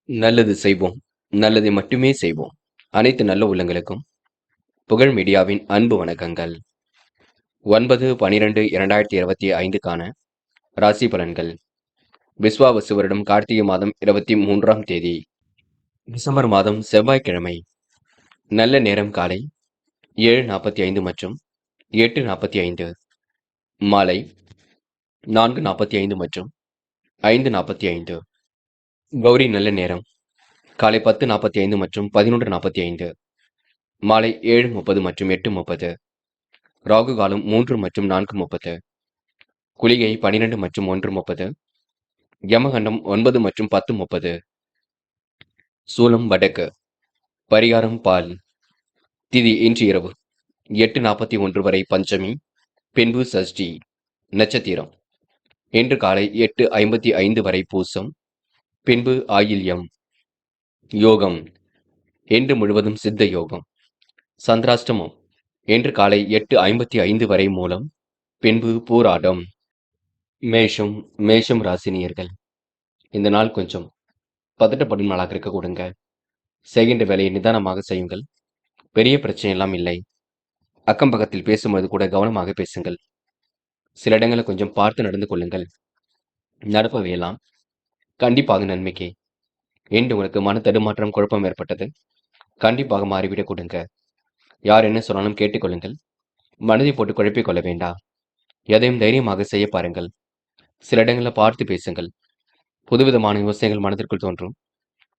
நல்லது செய்வோம். நல்லதை மட்டுமே செய்வோம். அனைத்து நல்ல உள்ளங்களுக்கும் புகழ் மீடியாவின் அன்பு வணக்கங்கள். 9/12/2025க்கான ராசி பலன்கள். விஸ்வாவசு வருடம் கார்த்திகை மாதம் 23ஆம் தேதி, டிசம்பர் மாதம் செவ்வாய்க்கிழமை. நல்ல நேரம் காலை 7:45 மற்றும் 8:45, மாலை 4:45 மற்றும் 5:45. கௌரி நல்ல நேரம் காலை 10:45 மற்றும் 11:45, மாலை 7:30 மற்றும் 8:30. ராகு காலம் 3 மற்றும் 4:30, குளிகை 12 மற்றும் 1:30, யமகண்டம் 9 மற்றும் 10:30. சூலம் வடக்கு, பரிகாரம் பால். திதி இன்று இரவு 8:41 வரை பஞ்சமி, பின்பு சஷ்டி. நட்சத்திரம் இன்று காலை 8:55 வரை பூசம், பின்பு ஆயில்யம். யோகம் இன்று முழுவதும் சித்த யோகம். சந்திராஷ்டமம் இன்று காலை 8:55 வரை மூலம், பின்பு பூராடம். மேஷம் ராசினியர்கள். இந்த நாள் கொஞ்சம் பதட்டப்படும் நாளாக இருக்க கொடுங்க. செய்கின்ற வேலையை நிதானமாக செய்யுங்கள். பெரிய பிரச்சனை எல்லாம் இல்லை. அக்கம் பக்கத்தில் பேசும்போது கூட கவனமாக பேசுங்கள். சில இடங்களில் கொஞ்சம் பார்த்து நடந்து கொள்ளுங்கள். நடப்பவையெல்லாம் கண்டிப்பாக நன்மைக்கே. இன்று உங்களுக்கு மன தடுமாற்றம், குழப்பம் ஏற்பட்டது. கண்டிப்பாக மாறிவிடக் கொடுங்க. யார் என்ன சொன்னாலும் கேட்டுக்கொள்ளுங்கள். மனதை போட்டு குழப்பிக் கொள்ள வேண்டாம். எதையும் தைரியமாக செய்ய பாருங்கள். சில இடங்களில் பார்த்து பேசுங்கள். புதுவிதமான யோசனைகள் மனதிற்குள் தோன்றும்.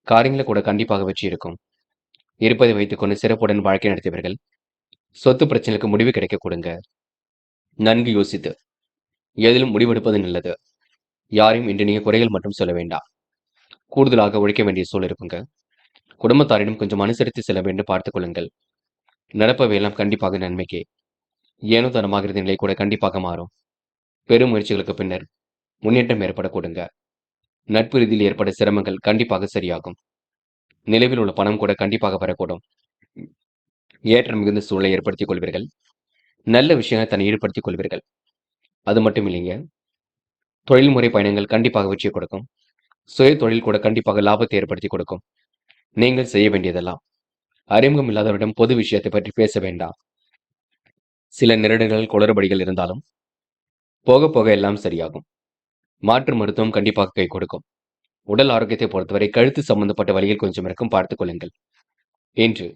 காரியங்களை கூட கண்டிப்பாக வெற்றி இருக்கும். இருப்பதை வைத்துக்கொண்டு சிறப்புடன் வாழ்க்கை நடத்தியவர்கள் சொத்து பிரச்சனைக்கு முடிவு கிடைக்க கொடுங்க. நன்கு யோசித்து எதிலும் முடிவெடுப்பது நல்லது. யாரையும் இன்று நீங்க குறைகள் மட்டும் சொல்ல வேண்டாம். கூடுதலாக உழைக்க வேண்டிய சூழல் இருக்குங்க. குடும்பத்தாரிடம் கொஞ்சம் அனுசரித்து செல்ல வேண்டும், பார்த்துக் கொள்ளுங்கள். நடப்பவையெல்லாம் கண்டிப்பாக நன்மைக்கே. ஏனோ தனமாக இருந்த நிலை கூட கண்டிப்பாக மாறும். பெரும் முயற்சிகளுக்கு பின்னர் முன்னேற்றம் ஏற்பட கொடுங்க. நட்பு ரீதியில் ஏற்பட சிரமங்கள் கண்டிப்பாக சரியாகும். நிலவில் உள்ள பணம் கூட கண்டிப்பாக வரக்கூடும். ஏற்றம் மிகுந்த சூழலை ஏற்படுத்திக் கொள்வீர்கள். நல்ல விஷயங்களை தன்னை ஈடுபடுத்திக் கொள்வீர்கள். அது மட்டும் இல்லைங்க, தொழில்முறை பயணங்கள் கண்டிப்பாக வெற்றியை கொடுக்கும். சுய தொழில் கூட கண்டிப்பாக லாபத்தை ஏற்படுத்தி கொடுக்கும். நீங்கள் செய்ய வேண்டியதெல்லாம் அறிமுகம் இல்லாதவரிடம் பொது விஷயத்தை பற்றி பேச வேண்டாம். சில நெருடல்கள், குளறுபடிகள் இருந்தாலும் போக போக எல்லாம் சரியாகும். மாற்று மருத்துவம் கண்டிப்பாக கை கொடுக்கும். உடல் ஆரோக்கியத்தை பொறுத்தவரை கழுத்து சம்பந்தப்பட்ட வழியில் கொஞ்சம் இருக்கும், பார்த்துக் கொள்ளுங்கள். இன்று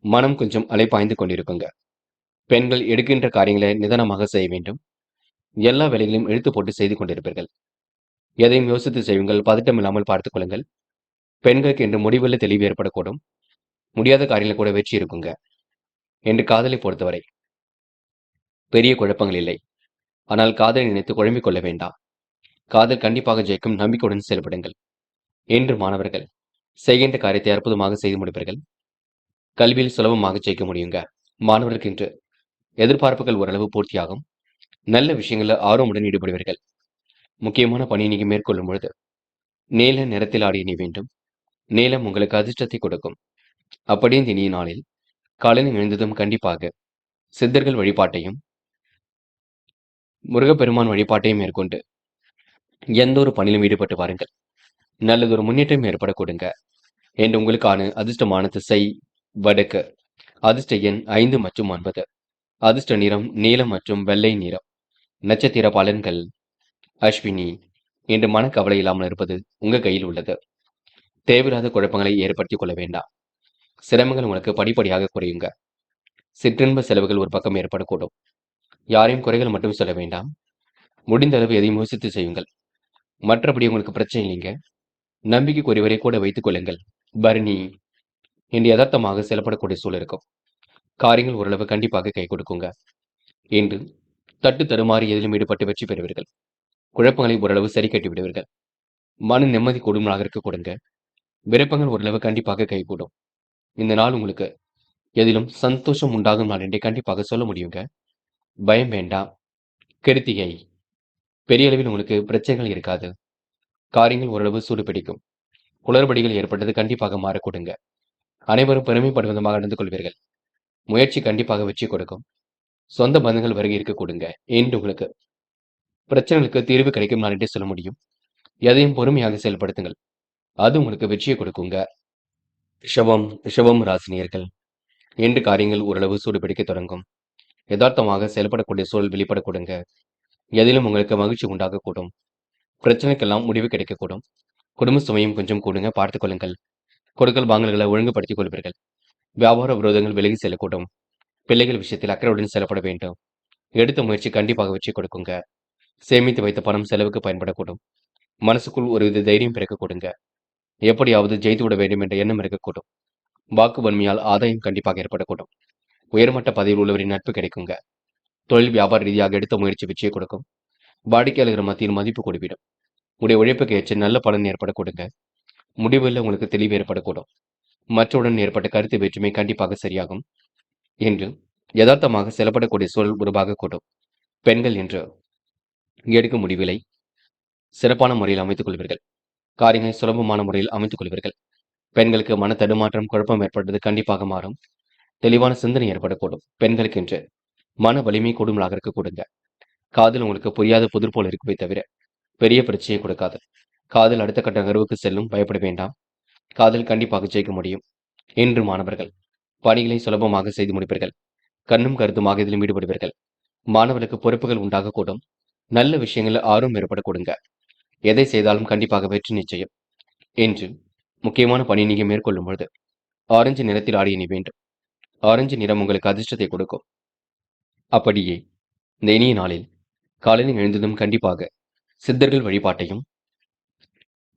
மனம் கொஞ்சம் அலைப்பாய்ந்து கொண்டிருக்குங்க. பெண்கள் எடுக்கின்ற காரியங்களை நிதானமாக செய்ய வேண்டும். எல்லா வேலைகளையும் இழுத்து போட்டு செய்து கொண்டிருப்பீர்கள். எதையும் யோசித்து செய்யுங்கள். பதட்டம் இல்லாமல் பார்த்துக் கொள்ளுங்கள். பெண்களுக்கு என்று முடிவில் தெளிவு ஏற்படக்கூடும். முடியாத காரியங்கள் கூட வெற்றி இருக்குங்க. என்று காதலை பொறுத்தவரை பெரிய குழப்பங்கள் இல்லை. ஆனால் காதலை நினைத்து குழம்பிக் கொள்ள வேண்டாம். காதல் கண்டிப்பாக ஜெயிக்கும். நம்பிக்கையுடன் செயல்படுங்கள். இன்று மாணவர்கள் செய்கின்ற காரியத்தை அற்புதமாக செய்து முடிப்பீர்கள். கல்வியில் சுலபமாக ஜெயிக்க முடியுங்க. மாணவர்களுக்கு இன்று எதிர்பார்ப்புகள் ஓரளவு பூர்த்தியாகும். நல்ல விஷயங்களில் ஆர்வமுடன் ஈடுபடுவீர்கள். முக்கியமான பணியை நீங்க மேற்கொள்ளும் பொழுது நீல நிறத்தில் ஆடிய நீ வேண்டும். நீலம் உங்களுக்கு அதிர்ஷ்டத்தை கொடுக்கும். அப்படியே இந்த இனிய நாளில் காலையில் எழுந்ததும் கண்டிப்பாக சித்தர்கள் வழிபாட்டையும் முருகப்பெருமான் வழிபாட்டையும் மேற்கொண்டு எந்த ஒரு பணியிலும் ஈடுபட்டு வாருங்கள். நல்லதொரு முன்னேற்றம் ஏற்பட கொடுங்க. என்று உங்களுக்கான அதிர்ஷ்டமான திசை வடக்கு. அதிர்ஷ்ட எண் 5 மற்றும் 9. அதிர்ஷ்ட நிறம் நீலம் மற்றும் வெள்ளை நிறம். நட்சத்திர பலன்கள். அஸ்வினி. இன்று மனக்கவலை இல்லாமல் இருப்பது உங்க கையில் உள்ளது. தேவையில்லாத குழப்பங்களை ஏற்படுத்திக் கொள்ள வேண்டாம். சிரமங்கள் உங்களுக்கு படிப்படியாக குறையுங்க. சிற்றின்ப செலவுகள் ஒரு பக்கம் ஏற்படக்கூடும். யாரையும் குறைகள் மட்டும் சொல்ல வேண்டாம். முடிந்த அளவு எதையும் யோசித்து செய்யுங்கள். மற்றபடி உங்களுக்கு பிரச்சனை இல்லைங்க. நம்பிக்கைக்குரியவரை கூட வைத்துக் கொள்ளுங்கள். பரணி. இன்று யதார்த்தமாக செயல்படக்கூடிய சூழல் இருக்கும். காரியங்கள் ஓரளவு கண்டிப்பாக கை கொடுக்குங்க. இன்று தட்டு தடுமாறி எதிலும் ஈடுபட்டு வெற்றி பெறுவீர்கள். குழப்பங்களை ஓரளவு சரி கட்டி விடுவீர்கள். மன நிம்மதி கூடுதலாக இருக்க கொடுங்க. விருப்பங்கள் ஓரளவு கண்டிப்பாக கைகூடும். இந்த நாள் உங்களுக்கு எதிலும் சந்தோஷம் உண்டாகும் நாள் என்றே கண்டிப்பாக சொல்ல முடியுங்க. பயம் வேண்டாம். கிருத்திகை. பெரிய அளவில் உங்களுக்கு பிரச்சனைகள் இருக்காது. காரியங்கள் ஓரளவு சூடு பிடிக்கும். குளறுபடிகள் ஏற்பட்டது கண்டிப்பாக மாறக்கூடுங்க. அனைவரும் பெருமைப்படும் விதமாக நடந்து கொள்வீர்கள். முயற்சி கண்டிப்பாக வெற்றி கொடுக்கும். சொந்த பந்தங்கள் வருகை இருக்க கொடுங்க. என்று உங்களுக்கு பிரச்சனைகளுக்கு தீர்வு கிடைக்கும் நான் என்றே சொல்ல முடியும். எதையும் பொறுமையாக செயல்படுத்துங்கள். அது உங்களுக்கு வெற்றியை கொடுக்குங்க. ரிஷபம் ராசினியர்கள். இன்று காரியங்கள் ஓரளவு சூடுபிடிக்க தொடங்கும். யதார்த்தமாக செயல்படக்கூடிய சூழல் வெளிப்பட கொடுங்க. எதிலும் உங்களுக்கு மகிழ்ச்சி உண்டாகக்கூடும். பிரச்சனைக்கெல்லாம் முடிவு கிடைக்கக்கூடும். குடும்ப சுமையும் கொஞ்சம் கூடுங்க, பார்த்துக் கொள்ளுங்கள். கொடுக்கல் வாங்கல்களை ஒழுங்குபடுத்திக் கொள்வீர்கள். வியாபார விரோதங்கள் விலகி செல்லக்கூடும். பிள்ளைகள் விஷயத்தில் அக்கறையுடன் செயல்பட வேண்டும். எடுத்த முயற்சி கண்டிப்பாக வெற்றி கொடுக்குங்க. சேமித்து வைத்த பணம் செலவுக்கு பயன்படக்கூடும். மனசுக்குள் ஒருவித தைரியம் பிறக்க கொடுங்க. எப்படியாவது ஜெயித்து விட வேண்டும் என்ற எண்ணம் இருக்கக்கூடும். வாக்கு வன்மையால் ஆதாயம் கண்டிப்பாக ஏற்படக்கூடும். உயர்மட்ட பதவியில் உள்ளவரின் நட்பு கிடைக்குங்க. தொழில் வியாபார ரீதியாக எடுத்த முயற்சி வெற்றியை கொடுக்கும். வாடிக்கையாளர்கள் மத்தியில் மதிப்பு கூடிவிடும். உடைய உழைப்புக்கு ஏற்ற நல்ல பலன் ஏற்பட கொடுங்க. முடிவில் உங்களுக்கு தெளிவு ஏற்படக்கூடும். மற்றவுடன் ஏற்பட்ட கருத்து வேற்றுமை கண்டிப்பாக சரியாகும் என்று யதார்த்தமாக செயல்படக்கூடிய சூழல் உருவாகக்கூடும். பெண்கள் என்று எடுக்கும் முடிவுகளை சிறப்பான முறையில் அமைத்துக் கொள்வீர்கள். காரியங்களை சுலபமான முறையில் அமைத்துக் கொள்வீர்கள். பெண்களுக்கு மன தடுமாற்றம், குழப்பம் ஏற்பட்டது கண்டிப்பாக மாறும். தெளிவான சிந்தனை ஏற்படக்கூடும். பெண்களுக்கு என்று மன வலிமை கூடுதலாக இருக்க கொடுங்க. காதல் உங்களுக்கு புரியாத புதிர் போல் இருக்குமே தவிர பெரிய பிரச்சனையை கொடுக்காது. காதல் அடுத்த கட்ட நகர்வுக்கு செல்லும், பயப்பட வேண்டாம். காதல் கண்டிப்பாக ஜெயிக்க முடியும். இன்று மாணவர்கள் பணிகளை சுலபமாக செய்து முடிப்பீர்கள். கண்ணும் கருத்துமாக இதிலும் ஈடுபடுவீர்கள். மாணவர்களுக்கு பொறுப்புகள் உண்டாகக்கூடும். நல்ல விஷயங்கள் ஆர்வம் ஏற்பட கொடுங்க. எதை செய்தாலும் கண்டிப்பாக வெற்றி நிச்சயம். என்று முக்கியமான பணி நீங்க மேற்கொள்ளும் பொழுது ஆரஞ்சு நிறத்தில் ஆடிய நீ வேண்டும். ஆரஞ்சு நிறம் உங்களுக்கு அதிர்ஷ்டத்தை கொடுக்கும். அப்படியே இந்த இனிய நாளில் காலையில் எழுந்ததும் கண்டிப்பாக சித்தர்கள் வழிபாட்டையும்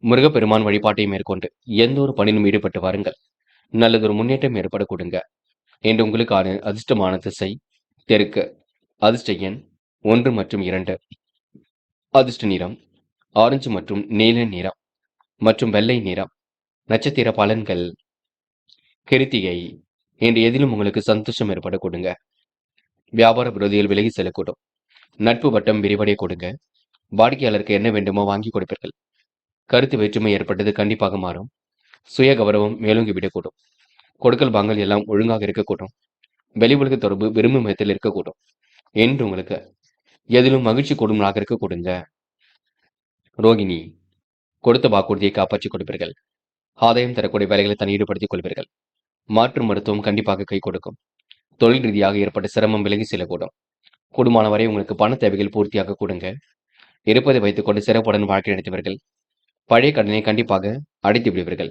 முருகப்பெருமான் வழிபாட்டையும் மேற்கொண்டு எந்த ஒரு பணியிலும் ஈடுபட்டு வாருங்கள். நல்லதொரு முன்னேற்றம் ஏற்பட கொடுங்க. என்று உங்களுக்கான அதிர்ஷ்டமான திசை தெற்கு. அதிர்ஷ்ட எண் 1 மற்றும் 2. அதிர்ஷ்ட நிறம் ஆரஞ்சு மற்றும் நீல நிறம் மற்றும் வெள்ளை நிறம். நட்சத்திர பலன்கள். கிருத்திகை. என்று எதிலும் உங்களுக்கு சந்தோஷம் ஏற்பட கொடுங்க. வியாபார விரோதிகள் விலகி செல்லக்கூடும். நட்பு வட்டம் விரிவடைய கொடுங்க. வாடிக்கையாளருக்கு என்ன வேண்டுமோ வாங்கி கொடுப்பீர்கள். கருத்து வேற்றுமை ஏற்பட்டது கண்டிப்பாக மாறும். சுய கௌரவம் மேலோங்கி விடக்கூடும். கொடுக்கல் வாங்கல் எல்லாம் ஒழுங்காக இருக்கக்கூடும். வெளி உலக தொடர்பு விரும்பும் விதத்தில் இருக்கக்கூடும். என்று உங்களுக்கு எதிலும் மகிழ்ச்சி கூடுதலாக இருக்க கொடுங்க. ரோகிணி. கொடுத்த வாக்குறுதியை காப்பாற்றிக் கொடுப்பீர்கள். ஆதாயம் தரக்கூடிய வேலைகளை தன் ஈடுபடுத்திக் கொள்வீர்கள். மாற்று மருத்துவம் கண்டிப்பாக கை கொடுக்கும். தொழில் ரீதியாக ஏற்பட்ட சிரமம் விலகி செல்லக்கூடும். கூடுமான வரை உங்களுக்கு பண தேவைகள் பூர்த்தியாக கொடுங்க. இருப்பதை வைத்துக்கொண்டு சிறப்புடன் வாழ்க்கை நடத்துவீர்கள். பழைய கடனை கண்டிப்பாக அடைத்து விடுவீர்கள்.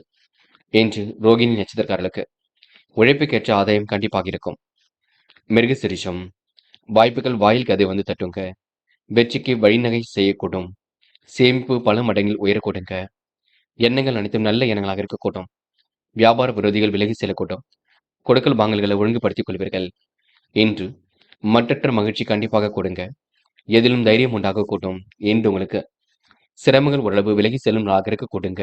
என்று ரோகிணி நட்சத்திரக்காரர்களுக்கு உழைப்புக்கேற்ற ஆதாயம் கண்டிப்பாக இருக்கும். மிருகசிரிஷம். வாய்ப்புகள் வாயில் கதை வந்து தட்டுங்க. வெற்றிக்கு வழிநகை செய்யக்கூடும். சேமிப்பு பல மடங்கில் உயரக்கூடுங்க. எண்ணங்கள் அனைத்தும் நல்ல எண்ணங்களாக இருக்கக்கூடும். வியாபார விரோதிகள் விலகி செல்லக்கூடும். கொடுக்கல் வாங்கல்களை ஒழுங்குபடுத்திக் கொள்வீர்கள். என்று மற்றற்ற மகிழ்ச்சி கண்டிப்பாக கொடுங்க. எதிலும் தைரியம் உண்டாகக்கூடும். என்று உங்களுக்கு சிரமங்கள் ஓரளவு விலகி செல்லும் நாளாக இருக்க கொடுங்க.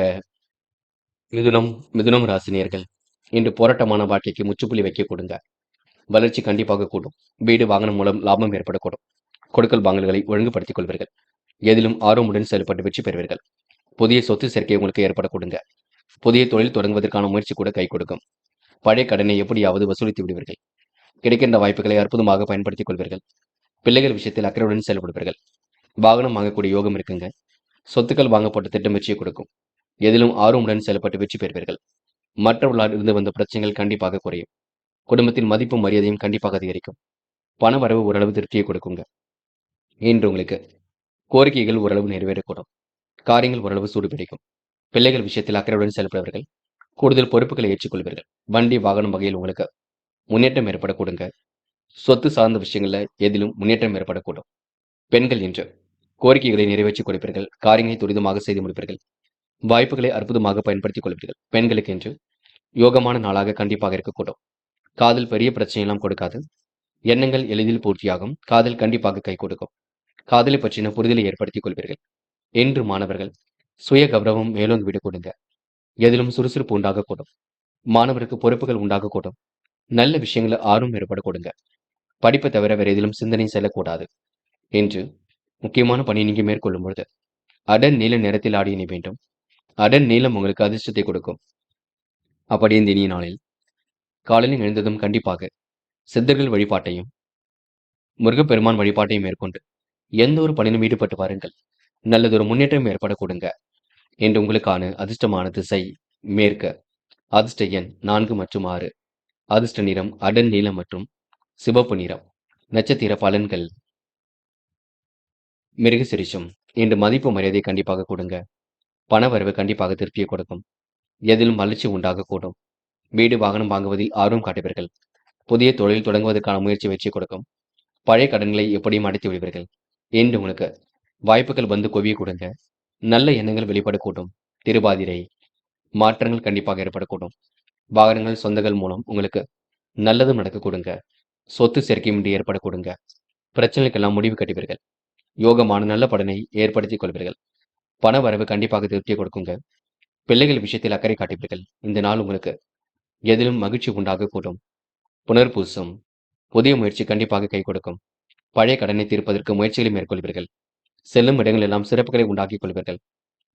மிதுனம் ராசினியர்கள். இன்று போராட்டமான வாழ்க்கைக்கு முற்றுப்புள்ளி வைக்க கொடுங்க. வளர்ச்சி கண்டிப்பாக கூடும். வீடு வாகனம் மூலம் லாபம் ஏற்படக்கூடும். கொடுக்கல் வாங்கல்களை ஒழுங்குபடுத்திக் கொள்வீர்கள். எதிலும் ஆர்வமுடன் செயல்பட்டு வெற்றி பெறுவீர்கள். புதிய சொத்து சேர்க்கை உங்களுக்கு ஏற்பட கொடுங்க. புதிய தொழில் தொடங்குவதற்கான முயற்சி கூட கை கொடுக்கும். பழைய கடனை எப்படியாவது வசூலித்து விடுவீர்கள். கிடைக்கின்ற வாய்ப்புகளை அற்புதமாக பயன்படுத்திக் கொள்வீர்கள். பிள்ளைகள் விஷயத்தில் அக்கறையுடன் செயல்படுவீர்கள். வாகனம் வாங்கக்கூடிய யோகம் இருக்குங்க. சொத்துக்கள் வாங்கப்பட்ட திட்டம் வெற்றியை கொடுக்கும். எதிலும் ஆர்வமுடன் செயல்பட்டு வெற்றி பெறுவீர்கள். மற்றவர்களால் இருந்து வந்த பிரச்சனைகள் கண்டிப்பாக குறையும். குடும்பத்தின் மதிப்பும் மரியாதையும் கண்டிப்பாக அதிகரிக்கும். பண வரவு ஓரளவு திருப்தியை கொடுக்குங்க. என்று உங்களுக்கு கோரிக்கைகள் ஓரளவு நிறைவேறக்கூடும். காரியங்கள் ஓரளவு சூடுபிடிக்கும். பிள்ளைகள் விஷயத்தில் அக்கறையுடன் செயல்படுவீர்கள். கூடுதல் பொறுப்புகளை ஏற்றுக்கொள்வீர்கள். வண்டி வாகனம் வகையில் உங்களுக்கு முன்னேற்றம் ஏற்பட கொடுங்க. சொத்து சார்ந்த விஷயங்கள்ல எதிலும் முன்னேற்றம் ஏற்படக்கூடும். பெண்கள் என்று கோரிக்கைகளை நிறைவேற்றிக் கொடுப்பீர்கள். காரியங்களை துரிதமாக செய்து முடிப்பீர்கள். வாய்ப்புகளை அற்புதமாக பயன்படுத்திக் கொள்வீர்கள். பெண்களுக்கு என்று யோகமான நாளாக கண்டிப்பாக இருக்கக்கூடும். காதல் பெரிய பிரச்சனையெல்லாம் கொடுக்காது. எண்ணங்கள் எளிதில் பூர்த்தியாகும். காதல் கண்டிப்பாக கை கொடுக்கும். காதலை பற்றின புரிதலை ஏற்படுத்திக் கொள்வீர்கள். என்று மாணவர்கள் சுய கௌரவம் மேலோங்கி விட கொடுங்க. எதிலும் சுறுசுறுப்பு உண்டாகக்கூடும். மாணவருக்கு பொறுப்புகள் உண்டாகக்கூடும். நல்ல விஷயங்களை ஆர்வம் ஏற்பட கொடுங்க. படிப்பை தவிர வேற எதிலும் சிந்தனை செல்லக்கூடாது. என்று முக்கியமான பணி நீங்க மேற்கொள்ளும் பொழுது அடர் நீல நிறத்தில் ஆடிய நீ வேண்டும். அடர் நீளம் உங்களுக்கு அதிர்ஷ்டத்தை கொடுக்கும். அப்படி இந்த இனிய நாளில் காலையில் எழுந்ததும் கண்டிப்பாக சித்தர்கள் வழிபாட்டையும் முருகப்பெருமான் வழிபாட்டையும் மேற்கொண்டு எந்த ஒரு பணியிலும் ஈடுபட்டு வாருங்கள். நல்லதொரு முன்னேற்றம் ஏற்பட கொடுங்க. இன்று உங்களுக்கான அதிர்ஷ்டமான திசை மேற்கு. அதிர்ஷ்ட எண் 4 மற்றும் 6. அதிர்ஷ்ட நிறம் அடர் நீலம் மற்றும் சிவப்பு நிறம். நட்சத்திர பலன்கள். மிருகசிரிஷம். இன்று மதிப்பு மரியாதை கண்டிப்பாக கொடுங்க. பணவரவு கண்டிப்பாக திருப்தியை கொடுக்கும். எதிலும் வளர்ச்சி உண்டாகக்கூடும். வீடு வாகனம் வாங்குவதில் ஆர்வம் காட்டுவீர்கள். புதிய தொழில் தொடங்குவதற்கான முயற்சி வெற்றி கொடுக்கும். பழைய கடன்களை எப்படியும் அடைத்து விடுவீர்கள். இன்று உங்களுக்கு வாய்ப்புகள் வந்து குவிய கொடுங்க. நல்ல எண்ணங்கள் வெளிப்படக்கூடும். திருவாதிரை. மாற்றங்கள் கண்டிப்பாக ஏற்படக்கூடும். வாகனங்கள் சொந்தங்கள் மூலம் உங்களுக்கு நல்லதும் நடக்க கொடுங்க. சொத்து சேர்க்கையும் இன்று ஏற்பட கொடுங்க. பிரச்சனைக்கெல்லாம் முடிவு கட்டுவீர்கள். யோகமான நல்ல பலனை ஏற்படுத்திக் கொள்வீர்கள். பண வரவு கண்டிப்பாக திருப்தியை கொடுக்குங்க. பிள்ளைகள் விஷயத்தில் அக்கறை காட்டுவீர்கள். இந்த நாள் உங்களுக்கு எதிலும் மகிழ்ச்சி உண்டாகக்கூடும். புனர்பூசம். புதிய முயற்சி கண்டிப்பாக கை கொடுக்கும். பழைய கடனை தீர்ப்பதற்கு முயற்சிகளை மேற்கொள்வீர்கள். செல்லும் இடங்கள் எல்லாம் சிறப்புகளை உண்டாக்கிக் கொள்வீர்கள்.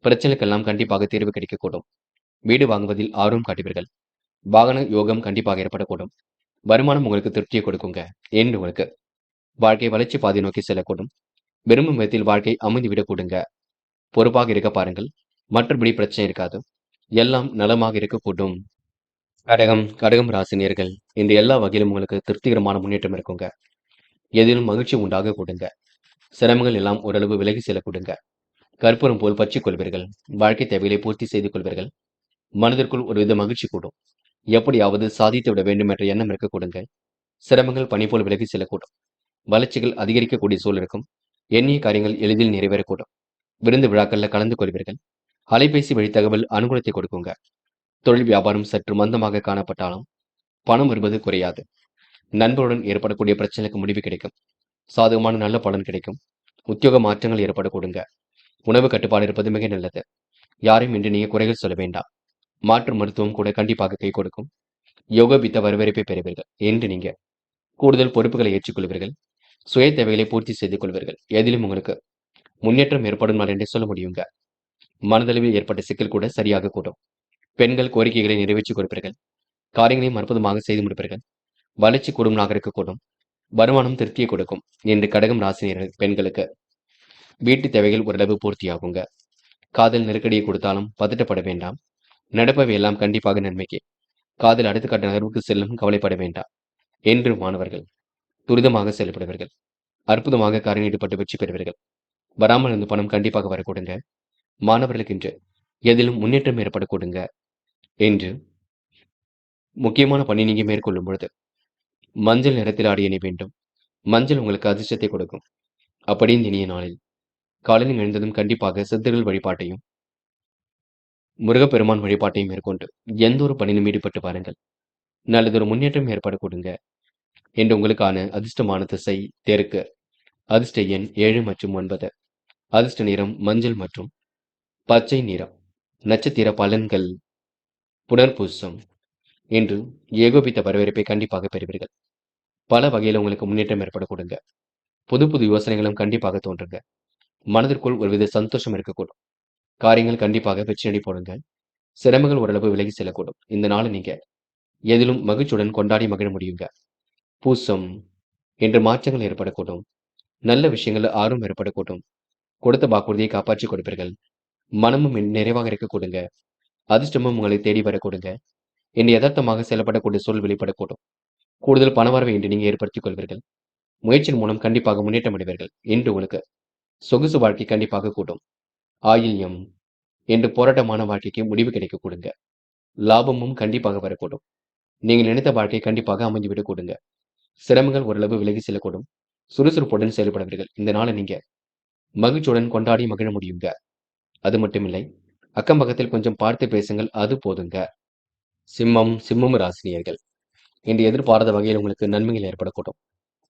பிரச்சனைக்கெல்லாம் கண்டிப்பாக தீர்வு கிடைக்கக்கூடும். வீடு வாங்குவதில் ஆர்வம் காட்டுவீர்கள். வாகன யோகம் கண்டிப்பாக ஏற்படக்கூடும். வருமானம் உங்களுக்கு திருப்தியை கொடுக்குங்க. என்று உங்களுக்கு வாழ்க்கை வளர்ச்சி பாதை நோக்கி செல்லக்கூடும். விரும்பும் விதத்தில் வாழ்க்கை அமைந்து விடக்கூடுங்க. பொறுப்பாக இருக்க பாருங்கள். மற்றபடி பிரச்சனை இருக்காது. எல்லாம் நலமாக இருக்கக்கூடும். கடகம் ராசினியர்கள். இந்த எல்லா வகையிலும் உங்களுக்கு திருப்திகரமான முன்னேற்றம் இருக்குங்க. எதிலும் மகிழ்ச்சி உண்டாக கொடுங்க. சிரமங்கள் எல்லாம் ஓரளவு விலகி செல்ல கொடுங்க. கற்பூரம் போல் பற்றிக் கொள்வீர்கள். வாழ்க்கை தேவைகளை பூர்த்தி செய்து கொள்வீர்கள். மனதிற்குள் ஒருவித மகிழ்ச்சி கூடும். எப்படியாவது சாதித்து விட வேண்டும் என்ற எண்ணம் இருக்க கொடுங்க. சிரமங்கள் பனி போல் விலகி செல்லக்கூடும். வளர்ச்சிகள் அதிகரிக்கக்கூடிய சூழல் இருக்கும். எண்ணிய காரியங்கள் எளிதில் நிறைவேறக்கூடும். விருந்து விழாக்கள்ல கலந்து கொள்வீர்கள். அலைபேசி வழி தகவல் அனுகூலத்தை கொடுக்குங்க. தொழில் வியாபாரம் சற்று மந்தமாக காணப்பட்டாலும் பணம் வருவது குறையாது. நண்பருடன் ஏற்படக்கூடிய பிரச்சனைக்கு முடிவு கிடைக்கும். சாதகமான நல்ல பலன் கிடைக்கும். உத்தியோக மாற்றங்கள் ஏற்பட கொடுங்க. உணவு கட்டுப்பாடு இருப்பது மிக நல்லது. யாரையும் இன்று நீங்க குறைகள் சொல்ல வேண்டாம். மாற்று மருத்துவம் கூட கண்டிப்பாக கை கொடுக்கும். யோகபித்த வரவேற்பை பெறுவீர்கள். என்று நீங்க கூடுதல் பொறுப்புகளை ஏற்றுக்கொள்வீர்கள். சுய தேவைகளை பூர்த்தி செய்து கொள்வீர்கள். எதிலும் உங்களுக்கு முன்னேற்றம் ஏற்படும் நாள் என்றே சொல்ல முடியுங்க. மனதளவில் ஏற்பட்ட சிக்கல் கூட சரியாக கூடும். பெண்கள் கோரிக்கைகளை நிறைவேற்றிக் கொடுப்பீர்கள். காரியங்களையும் அற்புதமாக செய்து முடிப்பீர்கள். வளர்ச்சி கூடும் நாக இருக்கக்கூடும். வருமானம் திருப்தியை கொடுக்கும். என்று கடகம் ராசினியர்கள் பெண்களுக்கு வீட்டு தேவைகள் ஓரளவு பூர்த்தியாகுங்க. காதல் நெருக்கடியை கொடுத்தாலும் பதட்டப்பட வேண்டாம். நடப்பவை எல்லாம் கண்டிப்பாக நன்மைக்கு. காதல் அடுத்த கட்ட நகர்வுக்கு செல்லும் கவலைப்பட வேண்டாம். என்று மாணவர்கள் துரிதமாக செயல்படுவீர்கள். அற்புதமாக காரியம் ஈடுபட்டு வெற்றி பெறுவீர்கள். வராமல் இருந்த பணம் கண்டிப்பாக வரக்கூடுங்க. மாணவர்களுக்கு இன்று எதிலும் முன்னேற்றம் ஏற்பட கொடுங்க. என்று முக்கியமான பணி நீங்க மேற்கொள்ளும் பொழுது மஞ்சள் நிறத்தில் ஆடை அணி வேண்டும். மஞ்சள் உங்களுக்கு அதிர்ஷ்டத்தை கொடுக்கும். அப்படி இந்த இனிய நாளில் காலையில் எழுந்ததும் கண்டிப்பாக சித்தர்கள் வழிபாட்டையும் முருகப்பெருமான் வழிபாட்டையும் மேற்கொண்டு எந்த ஒரு பணியிலும் ஈடுபட்டு பாருங்கள். நல்லதொரு முன்னேற்றம் ஏற்பட கொடுங்க. என்று உங்களுக்கான அதிர்ஷ்டமான திசை தெற்கு. அதிர்ஷ்ட எண் 7 மற்றும் 9. அதிர்ஷ்ட நிறம் மஞ்சள் மற்றும் பச்சை நிறம். நட்சத்திர பலன்கள். புனர்பூசம். இன்று ஏகோபித்த வரவேற்பை கண்டிப்பாக பெறுவீர்கள். பல வகையில் உங்களுக்கு முன்னேற்றம் ஏற்பட கொடுங்க. புது புது யோசனைகளும் கண்டிப்பாக தோன்றுங்க. மனதிற்குள் ஒருவித சந்தோஷம் இருக்கக்கூடும். காரியங்கள் கண்டிப்பாக வெற்றியடை போடுங்க. சிரமங்கள் ஓரளவு விலகி செல்லக்கூடும். இந்த நாளை நீங்க எதிலும் மகிழ்ச்சியுடன் கொண்டாடி மகிழ முடியுங்க. பூசம். என்று மாற்றங்கள் ஏற்படக்கூடும். நல்ல விஷயங்கள் ஆர்வம் ஏற்படக்கூடும். கொடுத்த வாக்குறுதியை காப்பாற்றிக் கொடுப்பீர்கள். மனமும் நிறைவாக இருக்க கொடுங்க. அதிர்ஷ்டமும் உங்களை தேடி வரக்கூடுங்க. இன்று யதார்த்தமாக செயல்படக்கூடிய சூழல் வெளிப்படக்கூடும். கூடுதல் பணவரவை இன்று நீங்க ஏற்படுத்திக் கொள்வீர்கள். முயற்சியின் மூலம் கண்டிப்பாக முன்னேற்றம் அடைவீர்கள். இன்று உங்களுக்கு சொகுசு வாழ்க்கை கண்டிப்பாக கூடும். ஆயில்யம். என்று போராட்டமான வாழ்க்கைக்கு முடிவு கிடைக்க கொடுங்க. லாபமும் கண்டிப்பாக வரக்கூடும். நீங்கள் நினைத்த வாழ்க்கை கண்டிப்பாக அமைந்துவிடக் கொடுங்க. சிரமங்கள் ஓரளவு விலகி செல்லக்கூடும். சுறுசுறுப்புடன் செயல்படுவீர்கள். இந்த நாளை நீங்க மகிழ்ச்சியுடன் கொண்டாடி மகிழ முடியுங்க. அது மட்டுமில்லை, அக்கம் பக்கத்தில் கொஞ்சம் பார்த்து பேசுங்கள். அது போதுங்க. சிம்மம் ராசினியர்கள். இன்று எதிர்பாராத வகையில் உங்களுக்கு நன்மைகள் ஏற்படக்கூடும்.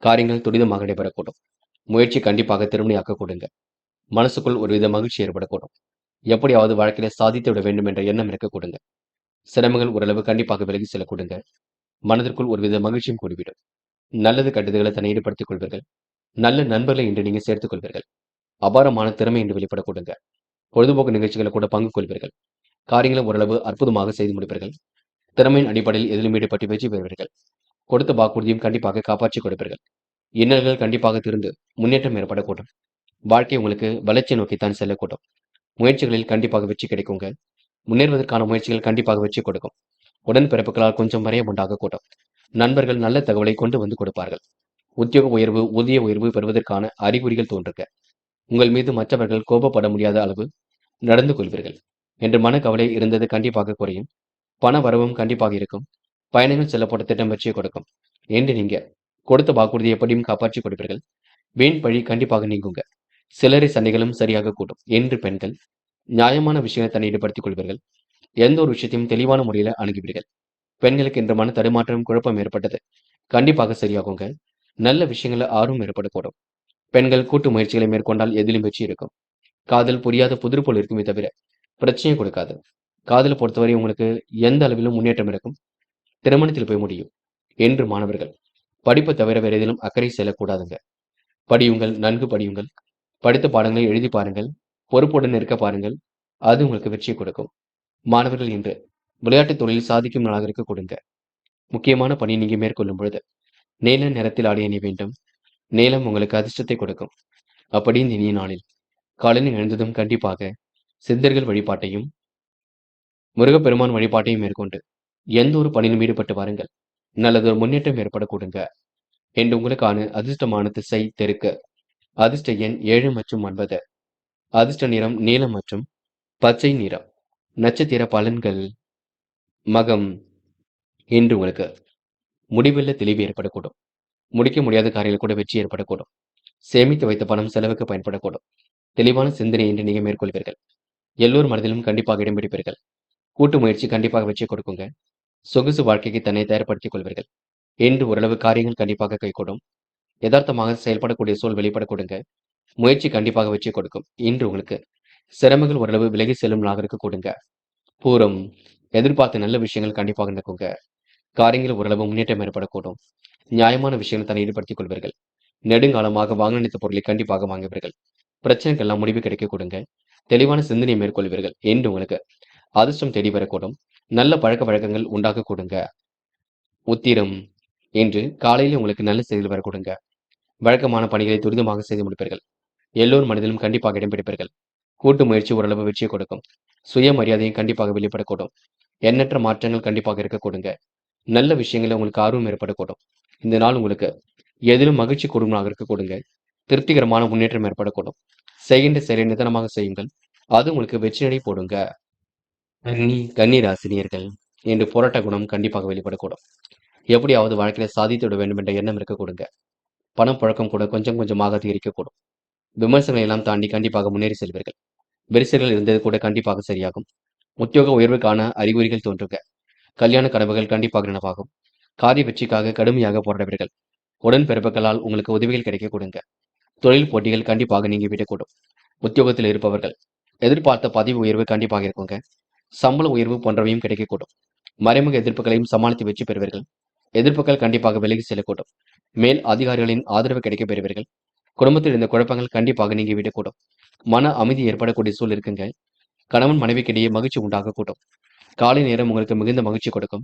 காரியங்கள் துரிதமாக நடைபெறக்கூடும். முயற்சி கண்டிப்பாக திருமணியாக்க கொடுங்க. மனசுக்குள் ஒருவித மகிழ்ச்சி ஏற்படக்கூடும். எப்படியாவது வாழ்க்கையில சாதித்து விட வேண்டும் என்ற எண்ணம் இருக்க கொடுங்க. சிரமங்கள் ஓரளவு கண்டிப்பாக விலகி செல்ல கொடுங்க. மனதிற்குள் ஒருவித மகிழ்ச்சியும் கூடிவிடும். நல்லது கட்டுதல்களை தன்னை ஈடுபடுத்திக் கொள்வீர்கள். நல்ல நண்பர்களை இன்று நீங்க சேர்த்துக் கொள்வீர்கள். அபாரமான திறமை என்று வெளிப்பட கொடுங்க. பொழுதுபோக்கு நிகழ்ச்சிகளை கூட பங்கு கொள்வீர்கள். காரியங்களை ஓரளவு அற்புதமாக செய்து முடிப்பீர்கள். திறமையின் அடிப்படையில் எதிலும் ஈடுபட்டு வெற்றி பெறுவீர்கள். கொடுத்த வாக்குறுதியும் கண்டிப்பாக காப்பாற்றிக் கொடுப்பீர்கள். இன்னல்கள் கண்டிப்பாக திருந்து முன்னேற்றம் ஏற்படக்கூடும். வாழ்க்கை உங்களுக்கு வளர்ச்சி நோக்கித்தான் செல்லக்கூடும். முயற்சிகளில் கண்டிப்பாக வெற்றி கிடைக்குங்க. முன்னேறுவதற்கான முயற்சிகள் கண்டிப்பாக வெற்றி கொடுக்கும். உடன்பிறப்புகளால் கொஞ்சம் வரைய உண்டாகக்கூடும். நண்பர்கள் நல்ல தகவலை கொண்டு வந்து கொடுப்பார்கள். உத்தியோக உயர்வு, ஊதிய உயர்வு பெறுவதற்கான அறிகுறிகள் தோன்றுக. உங்கள் மீது மற்றவர்கள் கோபப்பட முடியாத அளவு நடந்து கொள்வீர்கள். என்று மனக்கவலை இருந்தது கண்டிப்பாக குறையும். பண வரவும் கண்டிப்பாக இருக்கும். பயணங்கள் செல்லப்பட்ட திட்டம் வெற்றியை கொடுக்கும். என்று நீங்க கொடுத்த வாக்குறுதியை எப்படியும் காப்பாற்றிக் கொடுப்பீர்கள். வீண் பழி கண்டிப்பாக நீங்குங்க. சில்லறை சண்டைகளும் சரியாக கூடும். என்று பெண்கள் நியாயமான விஷயங்களை தன்னை ஈடுபடுத்திக் கொள்வீர்கள். எந்த ஒரு விஷயத்தையும் தெளிவான முறையில அணுகுவீர்கள். பெண்களுக்கு இன்று மன தடுமாற்றம், குழப்பம் ஏற்பட்டது கண்டிப்பாக சரியாகுங்க. நல்ல விஷயங்கள ஆர்வம் ஏற்படக்கூடும். பெண்கள் கூட்டு முயற்சிகளை மேற்கொண்டால் எதிலும் வெற்றி இருக்கும். காதல் புரியாத புதிர் போல் இருக்குமே தவிர பிரச்சனையை கொடுக்காது. காதலை பொறுத்தவரை உங்களுக்கு எந்த அளவிலும் முன்னேற்றம் இருக்கும். திருமணத்தில் போய் முடியும். என்று மாணவர்கள் படிப்பை தவிர வேற எதிலும் அக்கறை செல்லக்கூடாதுங்க. படியுங்கள், நன்கு படியுங்கள். படித்த பாடங்களை எழுதி பாருங்கள். பொறுப்புடன் இருக்க பாருங்கள். அது உங்களுக்கு வெற்றியை கொடுக்கும். மாணவர்கள் இன்று விளையாட்டுத் துறையில் சாதிக்கும் நாளாக இருக்க கொடுங்க. முக்கியமான பணி நீங்க மேற்கொள்ளும் பொழுது நீல நிறத்தில் ஆடை அணிய வேண்டும். நீலம் உங்களுக்கு அதிர்ஷ்டத்தை கொடுக்கும். அப்படி இந்த இனிய நாளில் காலையில் எழுந்ததும் கண்டிப்பாக சித்தர்கள் வழிபாட்டையும் முருகப்பெருமான் வழிபாட்டையும் மேற்கொண்டு எந்த ஒரு பணியிலும் ஈடுபட்டு வாருங்கள். நல்லதொரு முன்னேற்றம் ஏற்படக்கூடுங்க. என்று உங்களுக்கான அதிர்ஷ்டமான திசை தெற்கு. அதிர்ஷ்ட எண் 7 மற்றும் 9. அதிர்ஷ்ட நிறம் நீலம் மற்றும் பச்சை நிறம். நட்சத்திர பலன்கள் மகம். இன்று உங்களுக்கு முடிவுள்ள தெளிவு ஏற்படக்கூடும். முடிக்க முடியாத காரியங்கள் கூட வெற்றி ஏற்படக்கூடும். சேமித்து வைத்த பணம் செலவுக்கு பயன்படக்கூடும். தெளிவான சிந்தனை என்று நீங்க மேற்கொள்வீர்கள். எல்லோர் மனதிலும் கண்டிப்பாக இடம் பிடிப்பீர்கள். கூட்டு முயற்சி கண்டிப்பாக வெற்றி கொடுக்குங்க. சொகுசு வாழ்க்கைக்கு தன்னை தயார்படுத்திக் கொள்வீர்கள். என்று ஓரளவு காரியங்கள் கண்டிப்பாக கைகூடும். யதார்த்தமாக செயல்படக்கூடிய சூழல் வெளிப்படக்கூடுங்க. முயற்சி கண்டிப்பாக வெற்றி கொடுக்கும். இன்று உங்களுக்கு சிரமங்கள் ஓரளவு விலகி செல்லும் நாளாக இருக்க கொடுங்க. பூரம் எதிர்பார்த்த நல்ல விஷயங்கள் கண்டிப்பாக நடக்குங்க. காரியங்கள் ஓரளவு முன்னேற்றம் ஏற்படக்கூடும். நியாயமான விஷயங்கள் தன்னை ஈடுபடுத்திக் கொள்வீர்கள். நெடுங்காலமாக வாங்க நினைத்த பொருளை கண்டிப்பாக வாங்குவீர்கள். பிரச்சனைக்கெல்லாம் முடிவு கிடைக்க கொடுங்க. தெளிவான சிந்தனை மேற்கொள்வீர்கள். என்று உங்களுக்கு அதிர்ஷ்டம் தேடி வரக்கூடும். நல்ல பழக்க வழக்கங்கள் உண்டாக கொடுங்க. உத்திரம் என்று காலையில் உங்களுக்கு நல்ல செய்திகள் வரக்கூடுங்க. வழக்கமான பணிகளை துரிதமாக செய்து முடிப்பீர்கள். எல்லோர் மனதிலும் கண்டிப்பாக இடம் பிடிப்பீர்கள். கூட்டு முயற்சி ஓரளவு வெற்றியை கொடுக்கும். சுயமரியாதையும் கண்டிப்பாக வெளிப்படக்கூடும். எண்ணற்ற மாற்றங்கள் கண்டிப்பாக இருக்க கொடுங்க. நல்ல விஷயங்களை உங்களுக்கு ஆர்வம் ஏற்படக்கூடும். இந்த நாள் உங்களுக்கு எதிலும் மகிழ்ச்சி கொடுங்களாக இருக்க கொடுங்க. திருப்திகரமான முன்னேற்றம் ஏற்படக்கூடும். செய்கின்ற செயலை நிதானமாக செய்யுங்கள். அது உங்களுக்கு வெற்றியடை போடுங்க. கன்னி ராசினியர்கள் என்று போராட்ட குணம் கண்டிப்பாக வெளிப்படக்கூடும். எப்படியாவது வாழ்க்கையில சாதித்து விட வேண்டும் என்ற எண்ணம் இருக்க கொடுங்க. பணம் புழக்கம் கூட கொஞ்சம் கொஞ்சமாக அதிகரிக்கக்கூடும். விமர்சனங்களை எல்லாம் தாண்டி கண்டிப்பாக முன்னேறி செல்வீர்கள். விரிசல்கள் இருந்தது கூட கண்டிப்பாக சரியாகும். உத்தியோக உயர்வுக்கான அறிகுறிகள் தோன்றுங்க. கல்யாண கனவுகள் கண்டிப்பாக நனவாகும். காரிய வெற்றிக்காக கடுமையாக போராடுவீர்கள். உடன்பிறப்புகளால் உங்களுக்கு உதவிகள் கிடைக்க கொடுங்க. தொழில் போட்டிகள் கண்டிப்பாக நீங்கி விடக்கூடும். உத்தியோகத்தில் இருப்பவர்கள் எதிர்பார்த்த பதவி உயர்வு கண்டிப்பாக இருக்குங்க. சம்பள உயர்வு போன்றவையும் கிடைக்கக்கூடும். மறைமுக எதிர்ப்புகளையும் சமாளித்து வெற்றி பெறுவீர்கள். எதிர்ப்புகள் கண்டிப்பாக விலகி செல்லக்கூடும். மேல் அதிகாரிகளின் ஆதரவு கிடைக்கப் பெறுவீர்கள். குடும்பத்தில் இருந்த குழப்பங்கள் கண்டிப்பாக நீங்கி விடக்கூடும். மன அமைதி ஏற்படக்கூடிய சூழல் இருக்குங்க. கணவன் மனைவிக்கிடையே மகிழ்ச்சி உண்டாகக்கூடும். காலை நேரம் உங்களுக்கு மிகுந்த மகிழ்ச்சி கொடுக்கும்.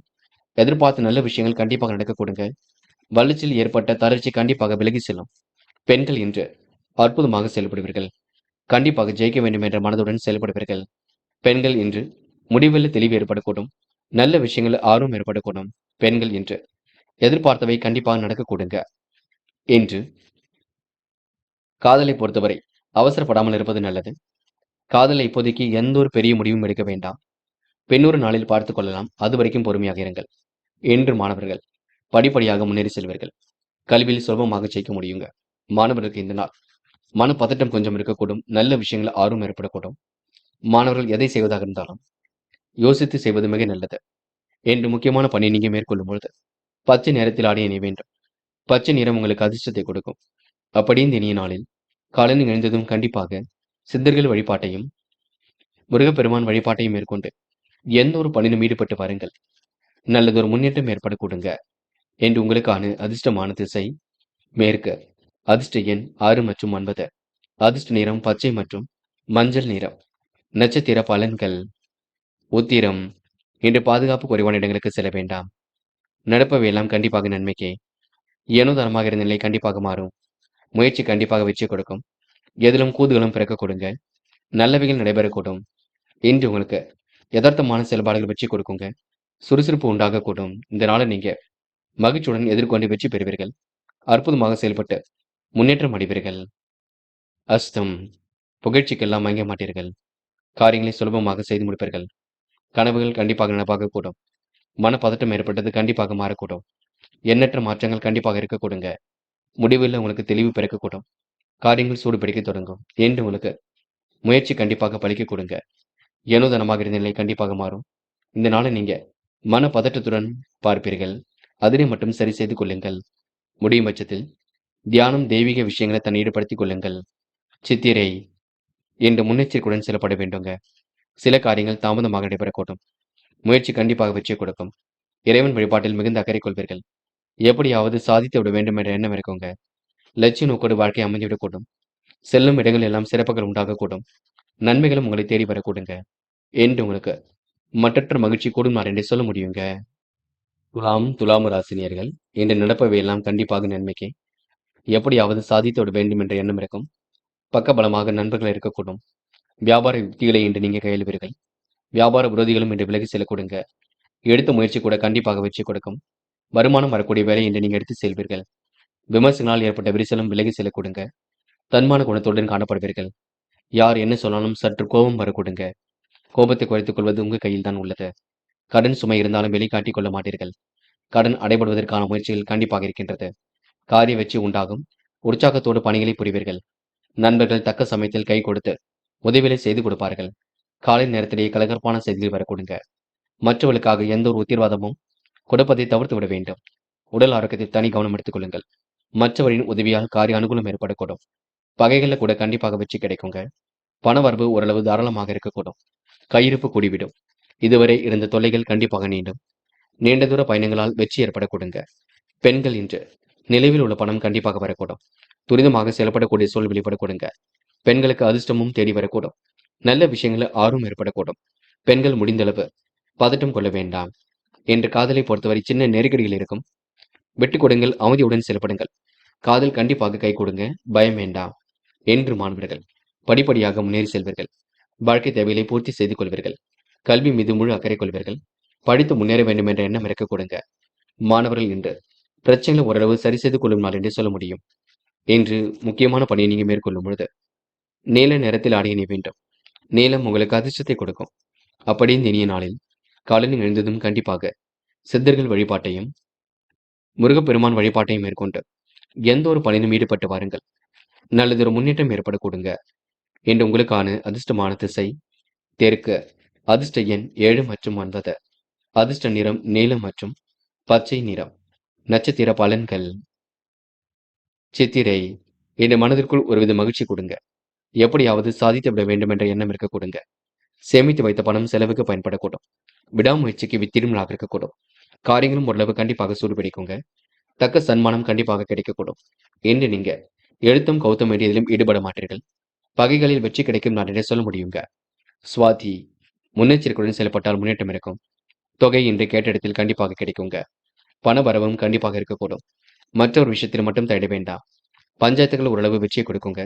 எதிர்பார்த்த நல்ல விஷயங்கள் கண்டிப்பாக நடக்கக்கூடுங்க. வளர்ச்சியில் ஏற்பட்ட தளர்ச்சி கண்டிப்பாக விலகி செல்லும். பெண்கள் இன்று அற்புதமாக செயல்படுவீர்கள். கண்டிப்பாக ஜெயிக்க வேண்டும் என்ற மனதுடன் செயல்படுவீர்கள். பெண்கள் இன்று முடிவில் தெளிவு ஏற்படக்கூடும். நல்ல விஷயங்கள் ஆர்வம் ஏற்படக்கூடும். பெண்கள் இன்று எதிர்பார்த்தவை கண்டிப்பாக நடக்கக்கூடுங்க. இன்று காதலை பொறுத்தவரை அவசரப்படாமல் இருப்பது நல்லது. காதலை இப்போதைக்கு எந்த ஒரு பெரிய முடிவும் எடுக்க வேண்டாம். பின்னொரு நாளில் பார்த்துக் கொள்ளலாம். அது வரைக்கும் பொறுமையாக இருங்கள். என்று மாணவர்கள் படிப்படியாக முன்னேறி செல்வீர்கள். கல்வியில் சுலபமாக ஜெயிக்க முடியுங்க. மாணவர்களுக்கு இந்த நாள் மனப்பதட்டம் கொஞ்சம் இருக்கக்கூடும். நல்ல விஷயங்கள் ஆர்வம் ஏற்படக்கூடும். மாணவர்கள் எதை செய்வதாக இருந்தாலும் யோசித்து செய்வது மிக நல்லது. என்று முக்கியமான பணி நீங்க மேற்கொள்ளும் பொழுது பச்சை நிறத்தில் ஆடை அணிய வேண்டும். பச்சை நிறம் உங்களுக்கு அதிர்ஷ்டத்தை கொடுக்கும். அப்படி இந்த இனிய நாளில் காலையில் எழுந்ததும் கண்டிப்பாக சித்தர்கள் வழிபாட்டையும் முருகப்பெருமான் வழிபாட்டையும் மேற்கொண்டு எந்த ஒரு பணியிலும் ஈடுபட்டு வாருங்கள். நல்லதொரு முன்னேற்றம் ஏற்படக்கூடுங்க. என்று உங்களுக்கான அதிர்ஷ்டமான திசை மேற்கு. அதிர்ஷ்ட எண் 6 மற்றும் 9. அதிர்ஷ்ட நிறம் பச்சை மற்றும் மஞ்சள் நிறம். நட்சத்திர பலன்கள் உத்திரம் இன்று பாதுகாப்பு குறைவான இடங்களுக்கு செல்ல வேண்டாம். நடப்பவை எல்லாம் கண்டிப்பாக நன்மைக்கே. ஏனோ தரமாக இருந்த நிலை கண்டிப்பாக மாறும். முயற்சி கண்டிப்பாக வெற்றி கொடுக்கும். எதிலும் கூதுகளும் பிறக்க கொடுங்க. நல்லவைகள் நடைபெறக்கூடும். இன்று உங்களுக்கு யதார்த்தமான செயல்பாடுகள் வெற்றி கொடுக்குங்க. சுறுசுறுப்பு உண்டாகக்கூடும். இந்த நாளை நீங்க மகிழ்ச்சியுடன் எதிர்கொண்டு வெற்றி பெறுவீர்கள். அற்புதமாக செயல்பட்டு முன்னேற்றம் அடைவீர்கள். அஸ்தம் புகழ்ச்சிக்கெல்லாம் மயங்க மாட்டீர்கள். காரியங்களை சுலபமாக செய்து முடிப்பீர்கள். கனவுகள் கண்டிப்பாக நனவாகக்கூடும். மனப்பதட்டம் ஏற்பட்டது கண்டிப்பாக மாறக்கூடும். எண்ணற்ற மாற்றங்கள் கண்டிப்பாக இருக்கக்கூடுங்க. முடிவில் உங்களுக்கு தெளிவு பிறக்கக்கூடும். காரியங்கள் சூடு பிடிக்க தொடங்கும். என்று உங்களுக்கு முயற்சி கண்டிப்பாக பலிக்க கொடுங்க. ஏனோதனமாக இருந்த நிலை கண்டிப்பாக மாறும். இந்த நாளை நீங்க மன பதட்டத்துடன் பார்ப்பீர்கள். அதனை மட்டும் சரி செய்து கொள்ளுங்கள். முடியும் பட்சத்தில் தியானம், தெய்வீக விஷயங்களை தன்னை ஈடுபடுத்திக் கொள்ளுங்கள். சித்திரை என்று முன்னெச்சரிக்கையுடன் செல்லப்பட வேண்டுங்க. சில காரியங்கள் தாமதமாக நடைபெறக்கூடும். முயற்சி கண்டிப்பாக வெற்றியை கொடுக்கும். இறைவன் வழிபாட்டில் மிகுந்த அக்கறை கொள்வீர்கள். எப்படியாவது சாதித்து விட வேண்டும் என்ற எண்ணம் இருக்குங்க. லட்சிய நோக்கோடு வாழ்க்கை அமைந்துவிடக்கூடும். செல்லும் இடங்கள் எல்லாம் சிறப்புகள் உண்டாகக்கூடும். நன்மைகளும் உங்களை தேடி வரக்கூடுங்க. என்று உங்களுக்கு மற்றற்ற மகிழ்ச்சி கூடும் நாள் என்றே சொல்ல முடியுங்க. துலாம் ராசினியர்கள் இன்று நடப்பவை எல்லாம் கண்டிப்பாக நன்மைக்கு. எப்படியாவது சாதித்து விட வேண்டும் என்ற எண்ணம் இருக்கும். பக்கபலமாக நண்பர்கள் இருக்கக்கூடும். வியாபார யுக்திகளை இன்று நீங்க கையாளுவீர்கள். வியாபார விரோதிகளும் இன்று விலகி செல்லக்கூடுங்க. எடுத்த முயற்சி கூட கண்டிப்பாக வெற்றி கொடுக்கும். வருமானம் வரக்கூடிய வேலை இன்று நீங்க எடுத்து செல்வீர்கள். விமர்சனால் ஏற்பட்ட விரிசலும் விலகி செல்லக்கூடுங்க. தன்மான குணத்துடன் காணப்படுவீர்கள். யார் என்ன சொன்னாலும் சற்று கோபம் வரக்கூடுங்க. கோபத்தை குறைத்துக் கொள்வது உங்க கையில் தான் உள்ளது. கடன் சுமை இருந்தாலும் வெளிக்காட்டிக் கொள்ள மாட்டீர்கள். கடன் அடைபடுவதற்கான முயற்சிகள் கண்டிப்பாக இருக்கின்றது. காரிய வெற்றி உண்டாகும். உற்சாகத்தோடு பணிகளை புரிவீர்கள். நண்பர்கள் தக்க சமயத்தில் கை கொடுத்து உதவிகளை செய்து கொடுப்பார்கள். காலை நேரத்திலேயே கலகலப்பான செய்திகள் வரக்கூடுங்க. மற்றவர்களுக்காக எந்த ஒரு உத்தரவாதமும் கொடுப்பதை தவிர்த்து விட வேண்டும். உடல் ஆரோக்கியத்தை தனி கவனம் எடுத்துக் கொள்ளுங்கள். மற்றவரின் உதவியால் காரிய அனுகூலம் ஏற்படக்கூடும். பகைகள்ல கூட கண்டிப்பாக வெற்றி கிடைக்குங்க. பணவரவு ஓரளவு தாராளமாக இருக்கக்கூடும். கையிருப்பு கூடிவிடும். இதுவரை இருந்த தொல்லைகள் கண்டிப்பாக நீண்டும். நீண்ட தூர பயணங்களால் வெற்றி ஏற்படக்கூடுங்க. பெண்கள் இன்று நிலைவில் உள்ள பணம் கண்டிப்பாக வரக்கூடும். துரிதமாக செயல்படக்கூடிய சூழல் வெளிப்படக்கூடுங்க. பெண்களுக்கு அதிர்ஷ்டமும் தேடி வரக்கூடும். நல்ல விஷயங்களில் ஆர்வம் ஏற்படக்கூடும். பெண்கள் முடிந்தளவு பதட்டம் கொள்ள வேண்டாம். என்று காதலை பொறுத்தவரை சின்ன நெருக்கடிகள் இருக்கும். விட்டுக் கொடுங்கள், அமைதியுடன் செயல்படுங்கள். காதல் கண்டிப்பாக கை கொடுங்க, பயம் வேண்டாம். என்று மாணவர்கள் படிப்படியாக முன்னேறி செல்வீர்கள். வாழ்க்கை தேவைகளை பூர்த்தி செய்து கொள்வீர்கள். கல்வி மீது முழு அக்கறை கொள்வீர்கள். படித்து முன்னேற வேண்டும் என்ற எண்ணம் இருக்க கொடுங்க. மாணவர்கள் இன்று பிரச்சனைகளை ஓரளவு சரி செய்து கொள்ளும் நாள் என்று சொல்ல முடியும். இன்று முக்கியமான பணியை நீங்க மேற்கொள்ளும் பொழுது நீல நிறத்தில் ஆடை அணிய வேண்டும். நீலம் உங்களுக்கு அதிர்ஷ்டத்தை கொடுக்கும். அப்படி இந்த இனிய நாளில் காலையில் எழுந்ததும் கண்டிப்பாக சித்தர்கள் வழிபாட்டையும் முருகப்பெருமான் வழிபாட்டையும் மேற்கொண்டு எந்த ஒரு பணியிலும் ஈடுபட்டு வாருங்கள். நல்லதொரு முன்னேற்றம் ஏற்படக்கூடுங்க. என்று உங்களுக்கான அதிர்ஷ்டமான திசை தெற்கு. அதிர்ஷ்ட எண் 7 மற்றும் 9. அதிர்ஷ்ட நிறம் நீலம் மற்றும் பச்சை நிறம். நட்சத்திர பலன்கள். சித்திரை என் மனதிற்குள் ஒருவித மகிழ்ச்சி கொடுங்க. எப்படியாவது சாதித்து விட வேண்டும் என்ற எண்ணம் இருக்க கொடுங்க. சேமித்து வைத்த பணம் செலவுக்கு பயன்படக்கூடும். விடாமுயற்சிக்கு வித்திருமலாக இருக்கக்கூடும். காரியங்களும் ஓரளவு கண்டிப்பாக சூடுபிடிக்குங்க. தக்க சன்மானம் கண்டிப்பாக கிடைக்கக்கூடும். என்று நீங்க எழுத்தும் கௌத்தம் வேண்டியதிலும் ஈடுபட மாட்டீர்கள். பகைகளில் வெற்றி கிடைக்கும் நான் என்ன சொல்ல முடியுங்க. சுவாதி முன்னெச்சரிக்கையுடன் செயல்பட்டால் முன்னேற்றம் இருக்கும். தொகை இன்று கேட்ட இடத்தில் கண்டிப்பாக கிடைக்குங்க. பண வரவும் கண்டிப்பாக இருக்கக்கூடும். மற்றொரு விஷயத்தில் மட்டும் தலையிட வேண்டாம். பஞ்சாயத்துகள் ஓரளவு வெற்றியை கொடுக்குங்க.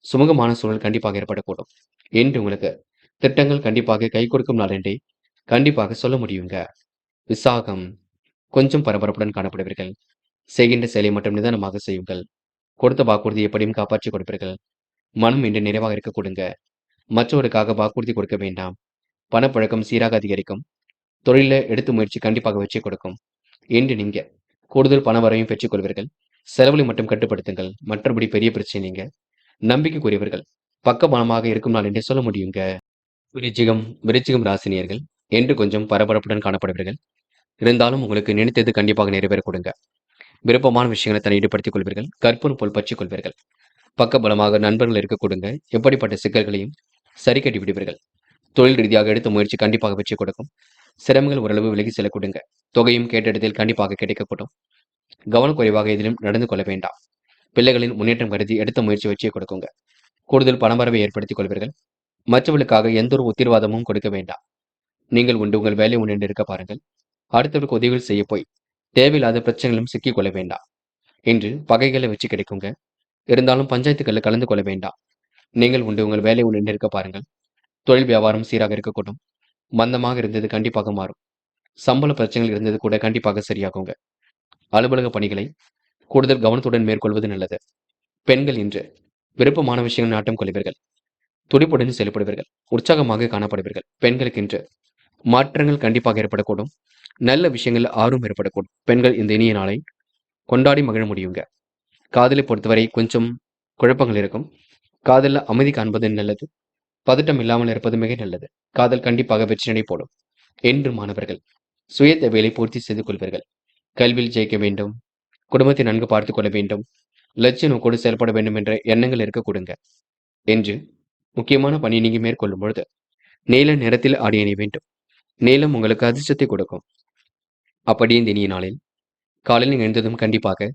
சுமூகமான சூழல் கண்டிப்பாக ஏற்படக்கூடும். என்று உங்களுக்கு திட்டங்கள் கண்டிப்பாக கை கொடுக்கும் நாள் என்றே கண்டிப்பாக சொல்ல முடியுங்க. விசாகம் கொஞ்சம் பரபரப்புடன் காணப்படுவீர்கள். செய்கின்ற செயலை மட்டும் நிதானமாக செய்யுங்கள். கொடுத்த வாக்குறுதி எப்படியும் காப்பாற்றி கொடுப்பீர்கள். மனம் இன்று நிறைவாக இருக்க கொடுங்க. மற்றவருக்காக வாக்குறுதி கொடுக்க வேண்டாம். பணப்பழக்கம் சீராக அதிகரிக்கும். தொழில எடுத்து முயற்சி கண்டிப்பாக வெற்றி கொடுக்கும். என்று நீங்க கூடுதல் பண வரையும் பெற்றுக் கொள்வீர்கள். செலவுகளை மட்டும் கட்டுப்படுத்துங்கள். மற்றபடி பெரிய பிரச்சனை நீங்க நம்பிக்கைக்குரியவர்கள் பக்கபலமாக இருக்கும் நாள் என்றே சொல்ல முடியுங்க. விருச்சிகம் ராசினியர்கள் என்று கொஞ்சம் பரபரப்புடன் காணப்படுவீர்கள். இருந்தாலும் உங்களுக்கு நினைத்தது கண்டிப்பாக நிறைவேற கொடுங்க. விருப்பமான விஷயங்களை தன்னை ஈடுபடுத்திக் கொள்வீர்கள். கற்பூரம் போல் பற்றிக் கொள்வீர்கள். பக்கபலமாக நண்பர்கள் இருக்க கொடுங்க. எப்படிப்பட்ட சிக்கல்களையும் சரி கட்டி விடுவீர்கள். தொழில் ரீதியாக எடுத்த முயற்சி கண்டிப்பாக வெற்றி கொடுக்கும். சிரமங்கள் ஓரளவு விலகி செல்ல கொடுங்க. தொகையும் கேட்ட இடத்தில் கண்டிப்பாக கிடைக்கக்கூடும். கவனக்குறைவாக எதிலும் நடந்து கொள்ள வேண்டாம். பிள்ளைகளின் முன்னேற்றம் கருதி எடுத்த முயற்சி வெற்றியை கொடுக்குங்க. கூடுதல் பணவரவை ஏற்படுத்திக் கொள்வீர்கள். மற்றவர்களுக்காக எந்த ஒரு உத்தரவாதமும் கொடுக்க வேண்டாம். நீங்கள் உங்கள் வேலை உண்டு இருக்க பாருங்கள். அடுத்தவருக்கு உதவிகள் செய்ய போய் தேவையில்லாத பிரச்சனைகளும் சிக்கிக் கொள்ள வேண்டாம். என்று பகைகளை வச்சு கிடைக்குங்க. இருந்தாலும் பஞ்சாயத்துக்களில் கலந்து கொள்ள வேண்டாம். நீங்கள் உண்டு உங்கள் வேலை உண்டு இருக்க பாருங்கள். தொழில் வியாபாரம் சீராக இருக்கக்கூடும். மந்தமாக இருந்தது கண்டிப்பாக மாறும். சம்பள பிரச்சனைகள் இருந்தது கூட கண்டிப்பாக சரியாகுங்க. அலுவலக பணிகளை கூடுதல் கவனத்துடன் மேற்கொள்வது நல்லது. பெண்கள் இன்று விருப்பமான விஷயங்கள் நாட்டம் கொள்வீர்கள். துடிப்புடன் செயல்படுவீர்கள். உற்சாகமாக காணப்படுவீர்கள். பெண்களுக்கு இன்று மாற்றங்கள் கண்டிப்பாக ஏற்படக்கூடும். நல்ல விஷயங்கள் ஆர்வம் ஏற்படக்கூடும். பெண்கள் இந்த இனிய நாளை கொண்டாடி மகிழ முடியுங்க. காதலை பொறுத்தவரை கொஞ்சம் குழப்பங்கள் இருக்கும். காதலில் அமைதி காண்பது நல்லது. பதட்டம் இல்லாமல் இருப்பது மிக நல்லது. காதல் கண்டிப்பாக வெற்றி நடை போடும். என்று மாணவர்கள் சுய தேவைகளை பூர்த்தி செய்து கொள்வீர்கள். கல்வியில் ஜெயிக்க வேண்டும், குடும்பத்தை நன்கு பார்த்துக் கொள்ள வேண்டும், லட்சிய நோக்கோடு செயல்பட வேண்டும் என்ற எண்ணங்கள் இருக்க கொடுங்க. என்று முக்கியமான பணி நீங்க மேற்கொள்ளும் பொழுது நீல நிறத்தில் ஆடை அணிய வேண்டும். நீலம் உங்களுக்கு அதிர்ஷ்டத்தை கொடுக்கும். அப்படியே இந்த இனிய நாளில் காலையில் எழுந்ததும் கண்டிப்பாக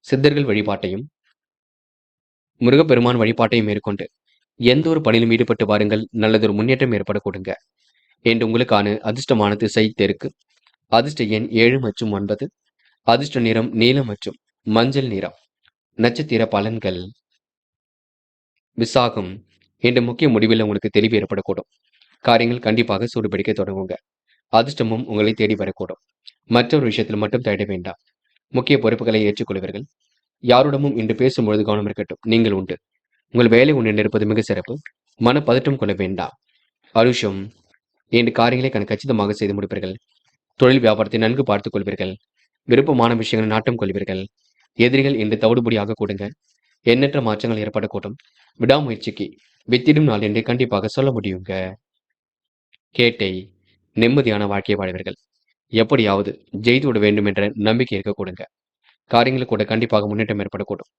சித்தர்கள் வழிபாட்டையும் முருகப்பெருமான் வழிபாட்டையும் மேற்கொண்டு எந்த ஒரு பணியிலும் ஈடுபட்டு வாருங்கள். நல்லதொரு முன்னேற்றம் ஏற்பட கொடுங்க. என்று உங்களுக்கான அதிர்ஷ்டமான திசை தெற்கு. அதிர்ஷ்ட எண் 7 மற்றும் 9. அதிர்ஷ்ட நிறம் நீலம் மற்றும் மஞ்சள் நிறம். நட்சத்திர பலன்கள். விசாகம். என்ற முக்கிய முடிவில் உங்களுக்கு தெளிவு ஏற்படக்கூடும். காரியங்கள் கண்டிப்பாக சூடுபிடிக்க தொடங்குங்க. அதிர்ஷ்டமும் உங்களை தேடி வரக்கூடும். மற்றொரு விஷயத்தில் மட்டும் தேட வேண்டாம். முக்கிய பொறுப்புகளை ஏற்றுக்கொள்வீர்கள். யாருடமும் இன்று பேசும்பொழுது கவனம் இருக்கட்டும். நீங்கள் உண்டு உங்கள் வேலை உண்டு இருப்பது மிக சிறப்பு. மன பதட்டம் கொள்ள வேண்டாம். அனுஷம். இன்று காரியங்களை கச்சிதமாக செய்து முடிப்பீர்கள். தொழில் வியாபாரத்தை நன்கு பார்த்துக் கொள்வீர்கள். விருப்பமான விஷயங்கள் நாட்டம் கொள்வீர்கள். எதிரிகள் இன்று தவிடுபடியாக கொடுங்க. எண்ணற்ற மாற்றங்கள் ஏற்படக்கூடும். விடாமுயற்சிக்கு வித்திடும் நாள் என்று கண்டிப்பாக சொல்ல முடியுங்க. கேட்டை. நிம்மதியான வாழ்க்கையை வாழ்வீர்கள். எப்படியாவது ஜெயித்து விட வேண்டும் என்ற நம்பிக்கை இருக்க கொடுங்க. காரியங்கள் கூட கண்டிப்பாக முன்னேற்றம் ஏற்படக்கூடும்.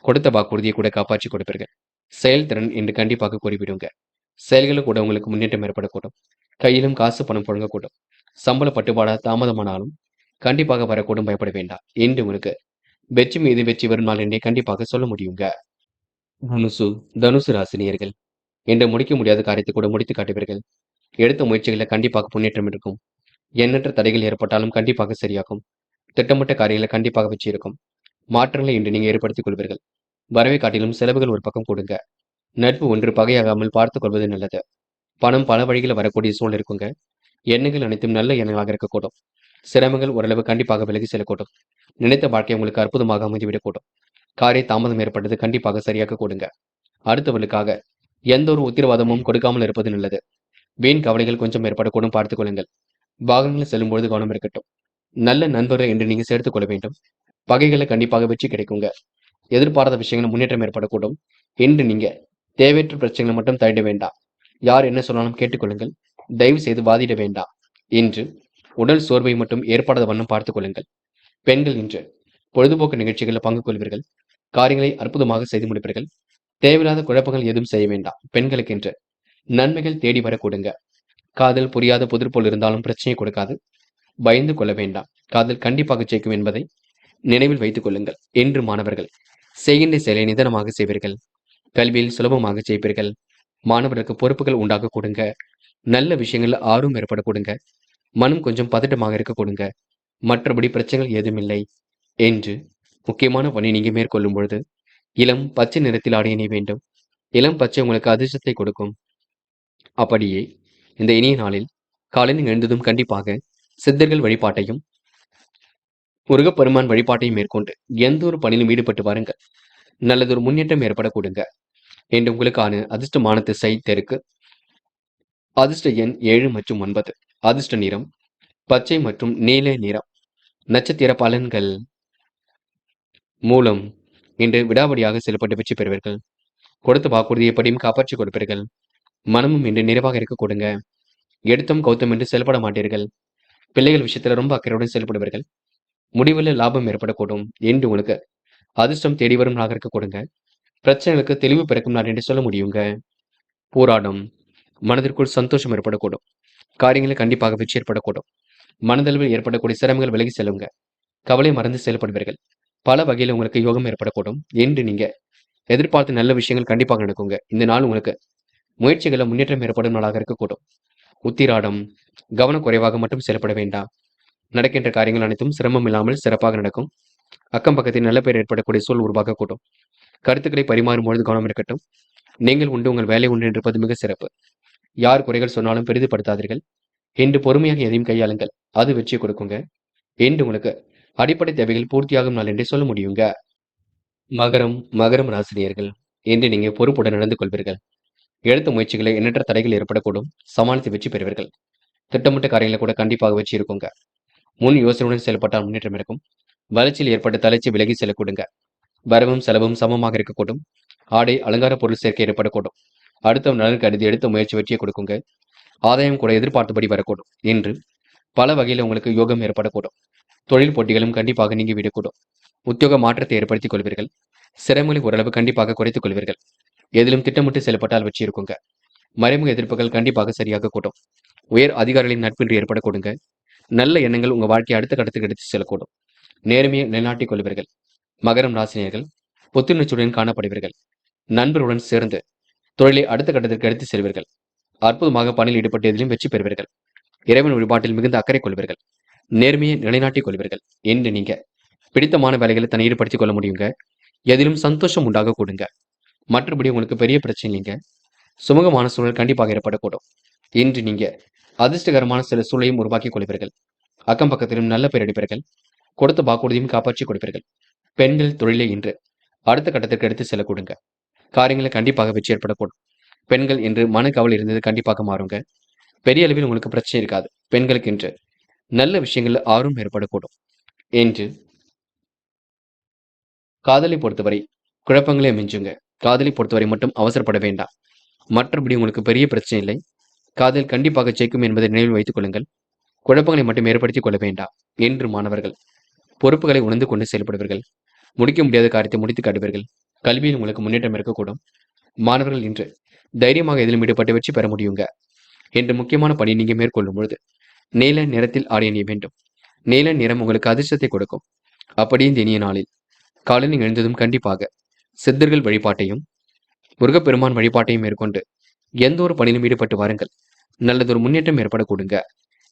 கொடுத்த வாக்குறுதியை கூட காப்பாற்றி கொடுப்பீர்கள். செயல்திறன் என்று கண்டிப்பாக கூறிவிடுங்க. செயல்களில் கூட உங்களுக்கு முன்னேற்றம் ஏற்படக்கூடும். கையிலும் காசு பணம் புழங்கக்கூடும். சம்பள பட்டுப்பாடா தாமதமானாலும் கண்டிப்பாக வரக்கூடும். பயப்பட வேண்டாம். இன்று உங்களுக்கு வெற்றி மீது வெற்றி வரும் நாள் என்றே கண்டிப்பாக சொல்ல முடியுங்க. தனுசு ராசினியர்கள் என்று முடிக்க முடியாத காரியத்தை கூட முடித்து காட்டுவீர்கள். எடுத்த முயற்சிகளில் கண்டிப்பாக முன்னேற்றம் இருக்கும். எண்ணற்ற தடைகள் ஏற்பட்டாலும் கண்டிப்பாக சரியாகும். திட்டமிட்ட காரியங்களை கண்டிப்பாக வெற்றி இருக்கும். மாற்றங்களை இன்று நீங்க ஏற்படுத்திக் கொள்வீர்கள். வரவை காட்டிலும் செலவுகள் ஒரு பக்கம் கொடுங்க. நட்பு ஒன்று பகையாகாமல் பார்த்துக் கொள்வது நல்லது. பணம் பல வழிகளில் வரக்கூடிய சூழல் இருக்குங்க. எண்ணங்கள் அனைத்தும் நல்ல எண்ணங்களாக இருக்கக்கூடும். சிரமங்கள் ஓரளவு கண்டிப்பாக விலகி செல்லக்கூடும். நினைத்த வாழ்க்கை உங்களுக்கு அற்புதமாக அமைந்துவிடக்கூடும். காரிய தாமதம் ஏற்பட்டது கண்டிப்பாக சரியாக கொடுங்க. அடுத்தவர்களுக்காக எந்த ஒரு உத்தரவாதமும் கொடுக்காமல் இருப்பது நல்லது. வீண் கவலைகள் கொஞ்சம் ஏற்படக்கூடும். பார்த்துக் கொள்ளுங்கள். வாகனங்கள் செல்லும்பொழுது கவனம் இருக்கட்டும். நல்ல நண்பர்கள் என்று நீங்க சேர்த்துக் கொள்ள வேண்டும். பகைகளை கண்டிப்பாக வெற்றி கிடைக்குங்க. எதிர்பாராத விஷயங்கள் முன்னேற்றம் ஏற்படக்கூடும். இன்று நீங்க தேவையற்ற பிரச்சனைகளை மட்டும் தள்ளிட வேண்டாம். யார் என்ன சொன்னாலும் கேட்டுக்கொள்ளுங்கள். தயவு செய்து வாதிட வேண்டாம். இன்று உடல் சோர்வை மட்டும் ஏற்படாத வண்ணம் பார்த்துக் கொள்ளுங்கள். பெண்கள் இன்று பொழுதுபோக்கு நிகழ்ச்சிகளில் பங்கு கொள்வீர்கள். காரியங்களை அற்புதமாக செய்து முடிப்பீர்கள். தேவையில்லாத குழப்பங்கள் எதுவும் செய்ய வேண்டாம். பெண்களுக்கு இன்று நன்மைகள் தேடி வர கொடுங்க. காதல் புரியாத புதிர் போல் இருந்தாலும் பிரச்சனையை கொடுக்காது. பயந்து கொள்ள வேண்டாம். காதல் கண்டிப்பாக ஜெயிக்கும் என்பதை நினைவில் வைத்துக் கொள்ளுங்கள். என்று மாணவர்கள் செய்கின்ற செயலை நிதானமாக செய்வீர்கள். கல்வியில் சுலபமாக ஜெயிப்பீர்கள். மாணவர்களுக்கு பொறுப்புகள் உண்டாக கொடுங்க. நல்ல விஷயங்கள் ஆர்வம் ஏற்பட கொடுங்க. மனம் கொஞ்சம் பதட்டமாக இருக்க கொடுங்க. மற்றபடி பிரச்சனைகள் ஏதும் இல்லை. என்று முக்கியமான பணி நீங்க மேற்கொள்ளும் பொழுது இளம் பச்சை நிறத்தில் ஆடை அணிய வேண்டும். இளம் பச்சை உங்களுக்கு அதிர்ஷ்டத்தை கொடுக்கும். அப்படியே இந்த இனிய நாளில் காலையில் எழுந்ததும் கண்டிப்பாக சித்தர்கள் வழிபாட்டையும் முருகப்பெருமான் வழிபாட்டையும் மேற்கொண்டு எந்த ஒரு பணியிலும் ஈடுபட்டு வாருங்கள். நல்லதொரு முன்னேற்றம் ஏற்பட கொடுங்க. என்று உங்களுக்கான அதிர்ஷ்டமான திசை தெற்கு. அதிர்ஷ்ட எண் 7 மற்றும் 9. அதிர்ஷ்ட நிறம் பச்சை மற்றும் நீல நிறம். நட்சத்திர பலன்கள். மூலம். இன்று விடாவடியாக செயல்பட்டு வெற்றி பெறுவீர்கள். கொடுத்த வாக்குறுதியை எப்படியும் காப்பாற்றி கொடுப்பீர்கள். மனமும் இன்று நிறைவாக இருக்க கொடுங்க. எடுத்தும் கௌத்தம் என்று செயல்பட மாட்டீர்கள். பிள்ளைகள் விஷயத்துல ரொம்ப அக்கறையுடன் செயல்படுவீர்கள். முடிவில் லாபம் ஏற்படக்கூடும். என்று உங்களுக்கு அதிர்ஷ்டம் தேடி வரும் நாளாக இருக்க கொடுங்க. பிரச்சனைகளுக்கு தெளிவு பிறக்கும் நாள் என்று சொல்ல முடியுங்க. போராடும். மனதிற்குள் சந்தோஷம் ஏற்படக்கூடும். காரியங்களில் கண்டிப்பாக வெற்றி ஏற்படக்கூடும். மனதளவில் ஏற்படக்கூடிய சிரமங்கள் விலகி செல்லுங்க. கவலை மறந்து செயல்படுவீர்கள். பல வகையில் உங்களுக்கு யோகம் ஏற்படக்கூடும். என்று நீங்க எதிர்பார்த்த நல்ல விஷயங்கள் கண்டிப்பாக நடக்குங்க. இந்த நாள் உங்களுக்கு முயற்சிகளை முன்னேற்றம் ஏற்படும் நாளாக இருக்கக்கூடும். உத்திராடம். கவனக்குறைவாக மட்டும் செயல்பட வேண்டாம். நடக்கின்ற காரியங்கள் அனைத்தும் சிரமம் இல்லாமல் சிறப்பாக நடக்கும். அக்கம் பக்கத்தில் நல்ல பெயர் ஏற்படக்கூடிய சூழல் உருவாக்கக்கூடும். கருத்துக்களை பரிமாறும் பொழுது கவனம் இருக்கட்டும். நீங்கள் உண்டு உங்கள் வேலை உண்டு இருப்பது மிக சிறப்பு. யார் குறைகள் சொன்னாலும் பெரிதுபடுத்தாதீர்கள். இன்று பொறுமையாக எதையும் கையாளுங்கள். அது வெற்றியை கொடுக்குங்க. இன்று உங்களுக்கு அடிப்படை தேவைகள் பூர்த்தியாகும் நாள் என்றே சொல்ல முடியுங்க. மகரம் ராசினியர்கள், இன்று நீங்க பொறுப்புடன் நடந்து கொள்வீர்கள். எடுத்த முயற்சிகளை எண்ணற்ற தடைகள் ஏற்படக்கூடும். சமாளித்து வெற்றி பெறுவீர்கள். திட்டமிட்ட காரியங்களை கூட கண்டிப்பாக வெற்றி இருக்குங்க. முன் யோசனையுடன் செயல்பட்டால் முன்னேற்றம் இருக்கும். வளர்ச்சியில் ஏற்பட்ட தளர்ச்சி விலகி செல்லக்கூடுங்க. வரவும் செலவும் சமமாக இருக்கக்கூடும். ஆடை அலங்கார பொருள் சேர்க்கை ஏற்படக்கூடும். அடுத்த நலன் கருதி எடுத்த முயற்சி வெற்றியை கொடுக்குங்க. ஆதாயம் கூட எதிர்பார்த்தபடி வரக்கூடும். இன்று பல வகையில் உங்களுக்கு யோகம் ஏற்படக்கூடும். தொழில் போட்டிகளும் கண்டிப்பாக நீங்கி விடக்கூடும். உத்தியோக மாற்றத்தை ஏற்படுத்திக் கொள்வீர்கள். சிரமங்களை ஓரளவு கண்டிப்பாக குறைத்துக் கொள்வீர்கள். எதிலும் திட்டமிட்டு செயல்பட்டால் வெற்றி இருக்குங்க. மறைமுக எதிர்ப்புகள் கண்டிப்பாக சரியாக கூடும். உயர் அதிகாரிகளின் நட்பின்றி ஏற்படக்கூடுங்க. நல்ல எண்ணங்கள் உங்க வாழ்க்கையை அடுத்த கட்டத்துக்கு எடுத்து செல்லக்கூடும். நேர்மையை நிலைநாட்டிக் கொள்வீர்கள். மகரம் ராசினியர்கள் புத்துணர்ச்சியுடன் காணப்படுவீர்கள். நண்பருடன் சேர்ந்து தொழிலை அடுத்த கட்டத்திற்கு எடுத்து செல்வீர்கள். அற்புதமாக பணியில் ஈடுபட்டு எதிலும் வெற்றி பெறுவீர்கள். இறைவன் வழிபாட்டில் மிகுந்த அக்கறை கொள்வீர்கள். நேர்மையை நிலைநாட்டிக் கொள்வீர்கள். என்று நீங்க பிடித்தமான வேலைகளை தன்னை ஈடுபடுத்திக் கொள்ள முடியுங்க. எதிலும் சந்தோஷம் உண்டாக கூடுங்க. மற்றபடி உங்களுக்கு பெரிய பிரச்சனை இல்லைங்க. சுமூகமான சூழல் கண்டிப்பாக ஏற்படக்கூடும். இன்று நீங்க அதிர்ஷ்டகரமான சில சூழலையும் உருவாக்கிக் கொள்வீர்கள். அக்கம் பக்கத்திலும் நல்ல பெயர் எடுப்பீர்கள். கொடுத்த வாக்குறுதியும் காப்பாற்றிக் கொடுப்பீர்கள். பெண்கள் தொழிலை இன்று அடுத்த கட்டத்திற்கு எடுத்து செல்லக்கூடுங்க. காரியங்களை கண்டிப்பாக வெற்றி ஏற்படக்கூடும். பெண்கள் இன்று மனக்கவலை இருந்தது கண்டிப்பாக மாறுங்க. பெரிய அளவில் உங்களுக்கு பிரச்சனை இருக்காது. பெண்களுக்கு இன்று நல்ல விஷயங்கள் ஆர்வம் ஏற்படக்கூடும். என்று காதலை பொறுத்தவரை குழப்பங்களே மிஞ்சுங்க. காதலை பொறுத்தவரை மட்டும் அவசரப்பட வேண்டாம். மற்றபடி உங்களுக்கு பெரிய பிரச்சனை இல்லை. காதல் கண்டிப்பாக ஜெயிக்கும் என்பதை நினைவில் வைத்துக் கொள்ளுங்கள். குழப்பங்களை மட்டும் ஏற்படுத்திக் கொள்ள வேண்டாம். என்று மாணவர்கள் பொறுப்புகளை உணர்ந்து கொண்டு செயல்படுவீர்கள். முடிக்க முடியாத காரியத்தை முடித்து காட்டுவீர்கள். கல்வியில் உங்களுக்கு முன்னேற்றம் இருக்கக்கூடும். மாணவர்கள் இன்று தைரியமாக எதிலும் ஈடுபட்டு வெற்றி பெற முடியுங்க. என்று முக்கியமான பணி நீங்க மேற்கொள்ளும் பொழுது நீல நிறத்தில் ஆடை அணிய வேண்டும். நீல நிறம் உங்களுக்கு அதிர்ஷ்டத்தை கொடுக்கும். அப்படியே இந்த இனிய நாளில் காலையில் எழுந்ததும் கண்டிப்பாக சித்தர்கள் வழிபாட்டையும் முருகப்பெருமான் வழிபாட்டையும் மேற்கொண்டு எந்த ஒரு பணியிலும் ஈடுபட்டு வாருங்கள். நல்லதொரு முன்னேற்றம் ஏற்படக்கூடுங்க.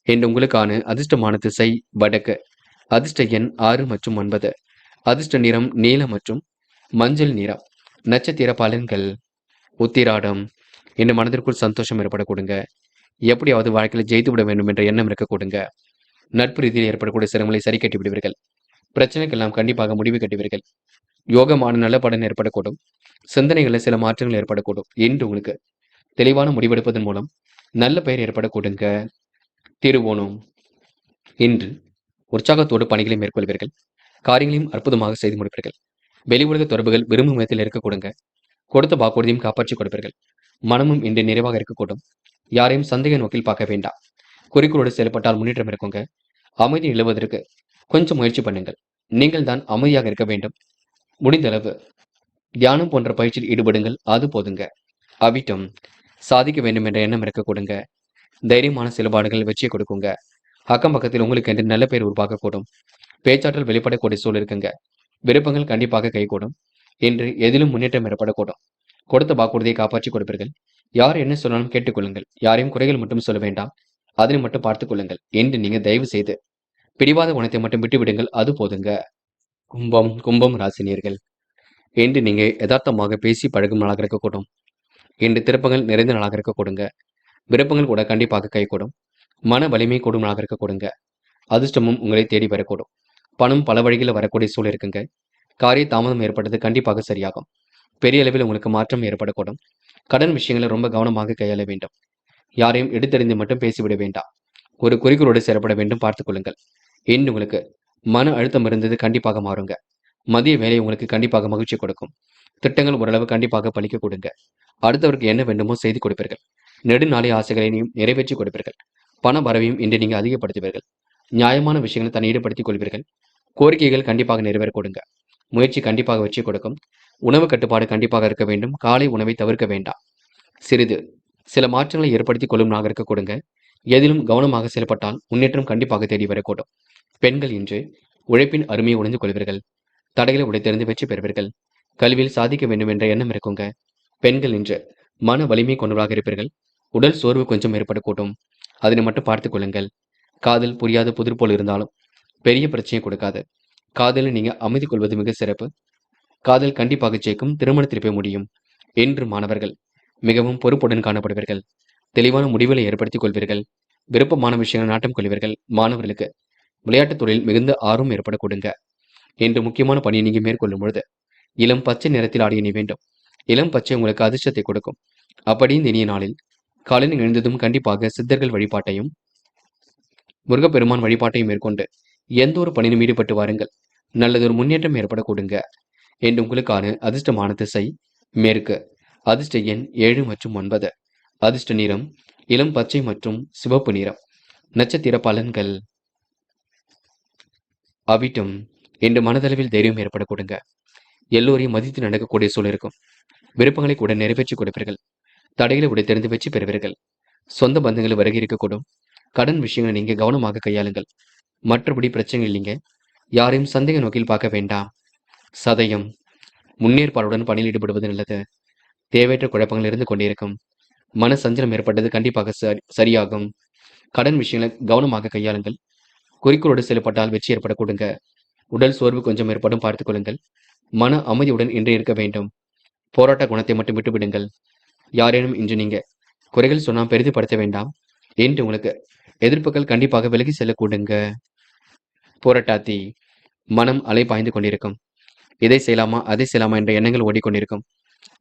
என்று உங்களுக்கான அதிர்ஷ்டமான திசை வடக்கு. அதிர்ஷ்ட எண் 6 மற்றும் 9. அதிர்ஷ்ட நிறம் நீலம் மற்றும் மஞ்சள் நிறம். நட்சத்திர பலன்கள் உத்திராடம். என்று மனதிற்குள் சந்தோஷம் ஏற்படக்கூடுங்க. எப்படியாவது வாழ்க்கையில் ஜெயித்து விட வேண்டும் என்ற எண்ணம் இருக்கக்கூடுங்க. நட்பு ரீதியில் ஏற்படக்கூடிய சிரமங்களை சரி கட்டி விடுவீர்கள். பிரச்சனைக்கெல்லாம் கண்டிப்பாக முடிவு கட்டுவீர்கள். யோகமான நல்ல பலன் ஏற்படக்கூடும். சிந்தனைகளில் சில மாற்றங்கள் ஏற்படக்கூடும். என்று உங்களுக்கு தெளிவான முடிவெடுப்பதன் மூலம் நல்ல பெயர் ஏற்படக்கூடுங்க. திருவோணம். இன்று உற்சாகத்தோடு பணிகளை மேற்கொள்வீர்கள். காரியங்களையும் அற்புதமாக செய்து முடிப்பீர்கள். வெளி உலக தொடர்புகள் விரும்பும் விதத்தில் இருக்கக்கூடுங்க. கொடுத்த வாக்குறுதியும் காப்பாற்றிக் கொடுப்பீர்கள். மனமும் இன்று நிறைவாக இருக்கக்கூடும். யாரையும் சந்தேக நோக்கில் பார்க்க வேண்டாம். குறிக்கோளோடு செயல்பட்டால் முன்னேற்றம் இருக்குங்க. அமைதி நிலவுவதற்கு கொஞ்சம் முயற்சி பண்ணுங்கள். நீங்கள் தான் அமைதியாக இருக்க வேண்டும். முடிந்த அளவு தியானம் போன்ற பயிற்சியில் ஈடுபடுங்கள். அது போதுங்க. அவிட்டம். சாதிக்க வேண்டும் என்ற எண்ணம் இருக்கக்கூடுங்க. தைரியமான செயல்பாடுகள் வெற்றியை கொடுக்குங்க. அக்கம் பக்கத்தில் உங்களுக்கு என்று நல்ல பெயர் உருவாக்கக்கூடும். பேச்சாற்றல் வெளிப்படக்கூடிய சூழல் இருக்குங்க. விருப்பங்கள் கண்டிப்பாக கைகூடும். என்று எதிலும் முன்னேற்றம் ஏற்படக்கூடும். கொடுத்த வாக்குறுதியை காப்பாற்றி கொடுப்பீர்கள். யார் என்ன சொன்னாலும் கேட்டுக்கொள்ளுங்கள். யாரையும் குறைகள் மட்டும் சொல்ல வேண்டாம். அதனை மட்டும் பார்த்துக் கொள்ளுங்கள். என்று நீங்க தயவு செய்து பிடிவாத குணத்தை மட்டும் விட்டுவிடுங்கள். அது போதுங்க. கும்பம் ராசினியர்கள், என்று நீங்க யதார்த்தமாக பேசி பழகும் நாளாக இருக்கக்கூடும். இன்று திருப்பங்கள் நிறைந்த நாளாக இருக்கக்கூடுங்க. விருப்பங்கள் கூட கண்டிப்பாக கைகூடும். மன வலிமை கூடும் நாளாக இருக்கக்கூடுங்க. அதிர்ஷ்டமும் உங்களை தேடி வரக்கூடும். பணம் பல வழிகளில் வரக்கூடிய சூழல் இருக்குங்க. காரிய தாமதம் ஏற்பட்டது கண்டிப்பாக சரியாகும். பெரிய அளவில் உங்களுக்கு மாற்றம் ஏற்படக்கூடும். கடன் விஷயங்களை ரொம்ப கவனமாக கையாள வேண்டும். யாரையும் எடுத்தறிந்து மட்டும் பேசிவிட வேண்டாம். ஒரு குறிக்கோளோடு செயல்பட வேண்டும். பார்த்துக் கொள்ளுங்கள். இன்று உங்களுக்கு மன அழுத்தம் இருந்தது கண்டிப்பாக மாறுங்க. மதிய வேலை உங்களுக்கு கண்டிப்பாக மகிழ்ச்சி கொடுக்கும். திட்டங்கள் ஓரளவு கண்டிப்பாக பலிக்க கொடுங்க. அடுத்தவருக்கு என்ன வேண்டுமோ செய்து கொடுப்பீர்கள். நெடுநாளை ஆசைகளையும் நிறைவேற்றி கொடுப்பீர்கள். பண வரவையும் இன்று நீங்க அதிகப்படுத்துவீர்கள். நியாயமான விஷயங்களை தன்னை ஈடுபடுத்திக் கொள்வீர்கள். கோரிக்கைகள் கண்டிப்பாக நிறைவேற கொடுங்க. முயற்சி கண்டிப்பாக வெற்றி கொடுக்கும். உணவு கட்டுப்பாடு கண்டிப்பாக இருக்க வேண்டும். காலை உணவை தவிர்க்க வேண்டாம். சிறிது சில மாற்றங்களை ஏற்படுத்திக் கொள்ளும் நாக இருக்க கொடுங்க. எதிலும் கவனமாக செயல்பட்டால் முன்னேற்றம் கண்டிப்பாக தேடி வரக்கூடும். பெண்கள் இன்று உழைப்பின் அருமையை உணர்ந்து கொள்வீர்கள். தடைகளை உடைத்தெறிந்து வெற்றி பெறுவீர்கள். கல்வியில் சாதிக்க வேண்டும் என்ற எண்ணம் இருக்குங்க. பெண்கள் இன்று மன வலிமை கொண்டவராக இருப்பீர்கள். உடல் சோர்வு கொஞ்சம் ஏற்படக்கூடும். அதனை மட்டும் பார்த்துக் கொள்ளுங்கள். காதல் புரியாத புதிர் போல் இருந்தாலும் பெரிய பிரச்சனையை கொடுக்காது. காதலில் நீங்க அமைதி கொள்வது மிக சிறப்பு. காதல் கண்டிப்பாக ஜெயிக்கும். திருமணத்தில் போய் முடியும். இன்று மாணவர்கள் மிகவும் பொறுப்புடன் காணப்படுவீர்கள். தெளிவான முடிவுகளை ஏற்படுத்திக் கொள்வீர்கள். விருப்பமான விஷயங்கள் நாட்டம் கொள்வீர்கள். மாணவர்களுக்கு விளையாட்டுத் துறையில் மிகுந்த ஆர்வம் ஏற்பட கொடுங்க. இன்று முக்கியமான பணியை நீங்க மேற்கொள்ளும் பொழுது இளம் பச்சை நிறத்தில் ஆடிய நீ வேண்டும். இளம் பச்சை உங்களுக்கு அதிர்ஷ்டத்தை கொடுக்கும். அப்படி இந்த இனிய நாளில் காலையில் எழுந்ததும் கண்டிப்பாக சித்தர்கள் வழிபாட்டையும் முருகப்பெருமான் வழிபாட்டையும் மேற்கொண்டு எந்த ஒரு பணியிலும் ஈடுபட்டு வாருங்கள். நல்லதொரு முன்னேற்றம் ஏற்பட கொடுங்க. என்று உங்களுக்கான அதிர்ஷ்டமான திசை மேற்கு. அதிர்ஷ்ட எண் 7 மற்றும் 9. அதிர்ஷ்ட நிறம் இளம் பச்சை மற்றும் சிவப்பு நிறம். நட்சத்திர பலன்கள். அவிட்டம். இன்று மனதளவில் தைரியம் ஏற்பட கொடுங்க. எல்லோரையும் மதித்து நடக்கக்கூடிய சூழல் இருக்கும். விருப்பங்களை கூட நிறைவேற்றிக் கொடுப்பீர்கள். தடைகளை விட தெரிந்து வெற்றி பெறுவீர்கள். சொந்த பந்தங்கள் வருகை இருக்கக்கூடும். கடன் விஷயங்களை நீங்க கவனமாக கையாளுங்கள். மற்றபடி பிரச்சனைகள் இல்லைங்க. யாரையும் சந்தேக நோக்கில் பார்க்க வேண்டாம். சதயம். முன்னேற்பாடுடன் பணியில் ஈடுபடுவது நல்லது. தேவையற்ற குழப்பங்கள் இருந்து கொண்டிருக்கும். மன சஞ்சலம் ஏற்பட்டது கண்டிப்பாக சரியாகும். கடன் விஷயங்களை கவனமாக கையாளுங்கள். குறிக்கோளோடு செயல்பட்டால் வெற்றி ஏற்பட கொடுங்க. உடல் சோர்வு கொஞ்சம் ஏற்படும் பார்த்துக் கொள்ளுங்கள். மன அமைதியுடன் இன்று இருக்க வேண்டும். போராட்ட குணத்தை மட்டும் விட்டுவிடுங்கள். யாரேனும் இன்று நீங்க குறைகள் சொன்னால் பெரிதுபடுத்த வேண்டாம். என்று உங்களுக்கு எதிர்ப்புகள் கண்டிப்பாக விலகி செல்ல கூடுங்க. போராட்டாத்தி. மனம் அலை பாய்ந்து கொண்டிருக்கும். இதை செய்யலாமா அதை செய்யலாமா என்ற எண்ணங்கள் ஓடிக்கொண்டிருக்கும்.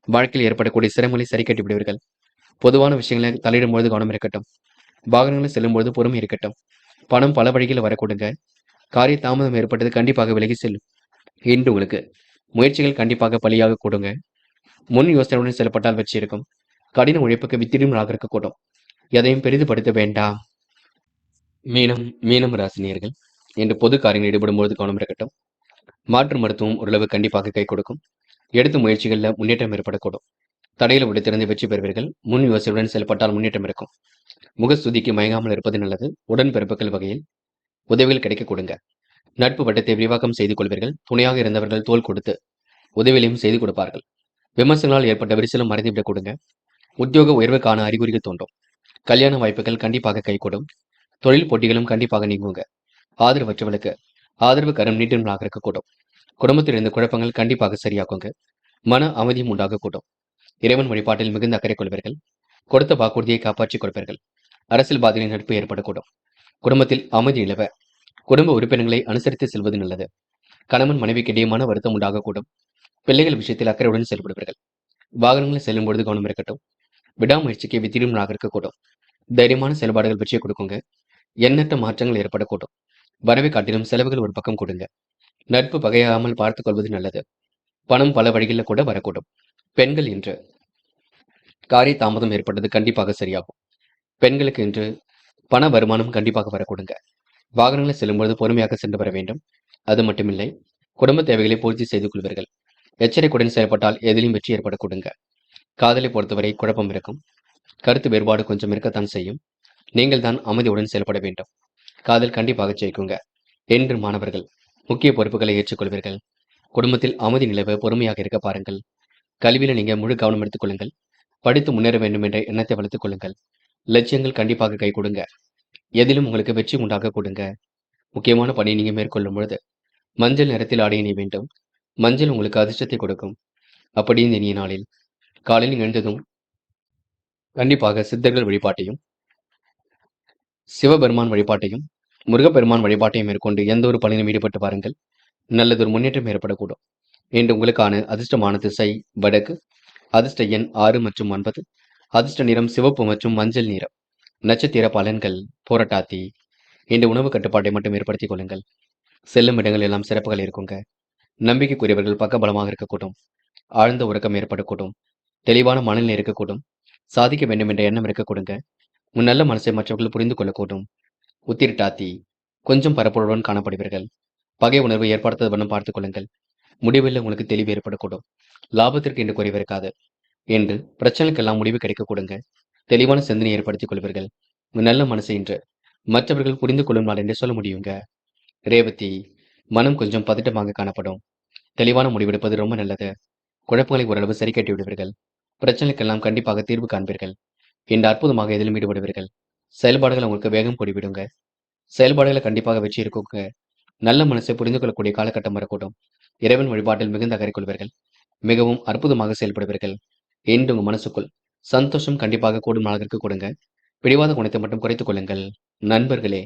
வாழ்க்கையில் ஏற்படக்கூடிய சிரமங்களை சரி கட்டி விடுவீர்கள். பொதுவான விஷயங்களை தலையிடும் பொழுது கவனம் இருக்கட்டும். வாகனங்களில் செல்லும் பொழுது பொறுமை இருக்கட்டும். பணம் பல வழிகளில் வரக்கூடுங்க. காரிய தாமதம் ஏற்பட்டது கண்டிப்பாக விலகி செல்லும். இன்று உங்களுக்கு முயற்சிகள் கண்டிப்பாக பலியாக கூடுங்க. முன் யோசனையுடன் செயல்பட்டால் வெற்றி இருக்கும். கடின உழைப்புக்கு வித்திடுமலாக இருக்கக்கூடும். எதையும் பெரிதுபடுத்த வேண்டாம். மீனம் ராசினியர்கள் இன்று பொது காரியங்களில் ஈடுபடும் பொழுது கவனம் இருக்கட்டும். மாற்று மருத்துவம் ஓரளவு கண்டிப்பாக கை கொடுக்கும். எடுத்த முயற்சிகளில் முன்னேற்றம் ஏற்படக்கூடும். தடையில விட திறந்து வெற்றி பெறுவீர்கள். முன் யோசனையுடன் செயல்பட்டால் முன்னேற்றம் இருக்கும். முகஸ்துதிக்கு மயங்காமல் இருப்பது நல்லது. உடன்பிறப்புகள் வகையில் உதவிகள் கிடைக்க கொடுங்க. நட்பு வட்டத்தை விரிவாக்கம் செய்து கொள்வீர்கள். துணையாக இருந்தவர்கள் தோள் கொடுத்து உதவிகளையும் செய்து கொடுப்பார்கள். விமர்சனங்களால் ஏற்பட்ட விரிசலும் மறைந்துவிடக் கொடுங்க. உத்தியோக உயர்வுக்கான அறிகுறிகள் தோன்றும். கல்யாண வாய்ப்புகள் கண்டிப்பாக கைகூடும். தொழில் போட்டிகளும் கண்டிப்பாக நீங்குங்க. ஆதரவற்றவர்களுக்கு ஆதரவு கரம் நீட்டினாக இருக்கக்கூடும். குடும்பத்தில் இருந்த குழப்பங்கள் கண்டிப்பாக சரியாக்குங்க. மன அமைதியும் உண்டாகக்கூடும். இறைவன் வழிபாட்டில் மிகுந்த அக்கறை கொள்வீர்கள். கொடுத்த வாக்குறுதியை காப்பாற்றிக் கொடுப்பீர்கள். அரசியல்வாதிகளின் நட்பு ஏற்படக்கூடும். குடும்பத்தில் அமைதி நிலவ குடும்ப உறுப்பினர்களை அனுசரித்து செல்வது நல்லது. கணவன் மனைவிக்கிடையே மன வருத்தம் உண்டாகக்கூடும். பிள்ளைகள் விஷயத்தில் அக்கறையுடன் செயல்படுவீர்கள். வாகனங்களில் செல்லும் பொழுது கவனம் இருக்கட்டும். விடாமுயற்சிக்கு வித்திடுமலாக இருக்கக்கூடும். தைரியமான செயல்பாடுகள் வெற்றியை கொடுக்குங்க. எண்ணற்ற மாற்றங்கள் ஏற்படக்கூடும். வரவை காட்டிலும் செலவுகள் ஒரு பக்கம் கொடுங்க. நட்பு பகையாமல் பார்த்துக் கொள்வது நல்லது. பணம் பல வழிகளில் கூட வரக்கூடும். பெண்கள் இன்று காரிய தாமதம் ஏற்பட்டது கண்டிப்பாக சரியாகும். பெண்களுக்கு இன்று பண வருமானம் கண்டிப்பாக வரக்கூடுங்க. வாகனங்களில் செல்லும்போது பொறுமையாக சென்று வர வேண்டும். அது மட்டுமில்லை, குடும்ப தேவைகளை பூர்த்தி செய்து கொள்வீர்கள். எச்சரிக்கையுடன் செயல்பட்டால் எதிலும் வெற்றி ஏற்பட கொடுங்க. காதலை பொறுத்தவரை குழப்பம் இருக்கும். கருத்து வேறுபாடு கொஞ்சம் இருக்கத்தான் செய்யும். நீங்கள் தான் அமைதியுடன் செயல்பட வேண்டும். காதல் கண்டிப்பாக ஜெயிக்குங்க. என்று மாணவர்கள் முக்கிய பொறுப்புகளை ஏற்றுக்கொள்வீர்கள். குடும்பத்தில் அமைதி நிலவ பொறுமையாக இருக்க பாருங்கள். கல்வியில நீங்க முழு கவனம் எடுத்துக் கொள்ளுங்கள். படித்து முன்னேற வேண்டும் என்ற எண்ணத்தை வளர்த்துக் கொள்ளுங்கள். லட்சியங்கள் கண்டிப்பாக கை கொடுங்க. எதிலும் உங்களுக்கு வெற்றி உண்டாக கொடுங்க. முக்கியமான பணியை நீங்க மேற்கொள்ளும் பொழுது மஞ்சள் நிறத்தில் ஆடை அணிய வேண்டும். மஞ்சள் உங்களுக்கு அதிர்ஷ்டத்தை கொடுக்கும். அப்படி இந்த இனிய நாளில் காலையில் எழுந்ததும் கண்டிப்பாக சித்தர்கள் வழிபாட்டையும் சிவபெருமான் வழிபாட்டையும் முருகப்பெருமான் வழிபாட்டையும் மேற்கொண்டு எந்த ஒரு பணியிலும் ஈடுபட்டு பாருங்கள். நல்லதொரு முன்னேற்றம் ஏற்படக்கூடும். இன்று உங்களுக்கான அதிர்ஷ்டமான திசை வடக்கு. அதிர்ஷ்ட எண் 6 மற்றும் 9. அதிர்ஷ்ட நிறம் சிவப்பு மற்றும் மஞ்சள் நிறம். நட்சத்திர பலன்கள். போராட்டாத்தி. இன்று உணவு கட்டுப்பாட்டை மட்டும் ஏற்படுத்திக் கொள்ளுங்கள். செல்லும் இடங்கள் எல்லாம் சிறப்புகள் இருக்குங்க. நம்பிக்கைக்குரியவர்கள் பக்கபலமாக இருக்கக்கூடும். ஆழ்ந்த உறக்கம் ஏற்படக்கூடும். தெளிவான மனநிலை இருக்கக்கூடும். சாதிக்க வேண்டும் என்ற எண்ணம் இருக்கக்கூடுங்க. உன் நல்ல மனசை மற்றவர்கள் புரிந்து கொள்ளக்கூடும். உத்திரட்டாத்தி. கொஞ்சம் பரப்புடன் காணப்படுவீர்கள். பகை உணர்வு ஏற்படுத்த வண்ணம் பார்த்துக் கொள்ளுங்கள். முடிவில் உங்களுக்கு தெளிவு ஏற்படக்கூடும். லாபத்திற்கு இன்று குறைவு இருக்காது. என்று பிரச்சனைக்கெல்லாம் முடிவு கிடைக்க கொடுங்க. தெளிவான சிந்தனை ஏற்படுத்திக் கொள்வீர்கள். உன் நல்ல மனசை இன்று மற்றவர்கள் புரிந்து கொள்ளும் நாள் என்று சொல்ல முடியுங்க. ரேவதி. மனம் கொஞ்சம் பதட்டமாக காணப்படும். தெளிவான முடிவெடுப்பது ரொம்ப நல்லது. குழப்பங்களை ஓரளவு சரி கட்டி விடுவீர்கள். பிரச்சனைக்கெல்லாம் கண்டிப்பாக தீர்வு காண்பீர்கள். இன்று அற்புதமாக எதிலும் ஈடுபடுவீர்கள். செயல்பாடுகள் உங்களுக்கு வேகம் கூடிவிடுங்க. செயல்பாடுகளை கண்டிப்பாக வெற்றி இருக்குங்க. நல்ல மனசை புரிந்து கொள்ளக்கூடிய காலகட்டம் வரக்கூடும். இறைவன் வழிபாட்டில் மிகுந்த அக்கறை கொள்வீர்கள். மிகவும் அற்புதமாக செயல்படுவீர்கள். என்று உங்க மனசுக்குள் சந்தோஷம் கண்டிப்பாக கூடும் அளவிற்கு கொடுங்க. பிடிவாத குணத்தை மட்டும் குறைத்துக் கொள்ளுங்கள். நண்பர்களே,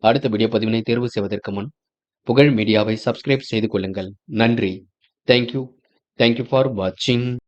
அடுத்த வீடியோ பதிவினை தேர்வு செய்வதற்கு முன் புகழ் மீடியாவை சப்ஸ்கிரைப் செய்து கொள்ளுங்கள். நன்றி. Thank you. Thank you for வாட்சிங்.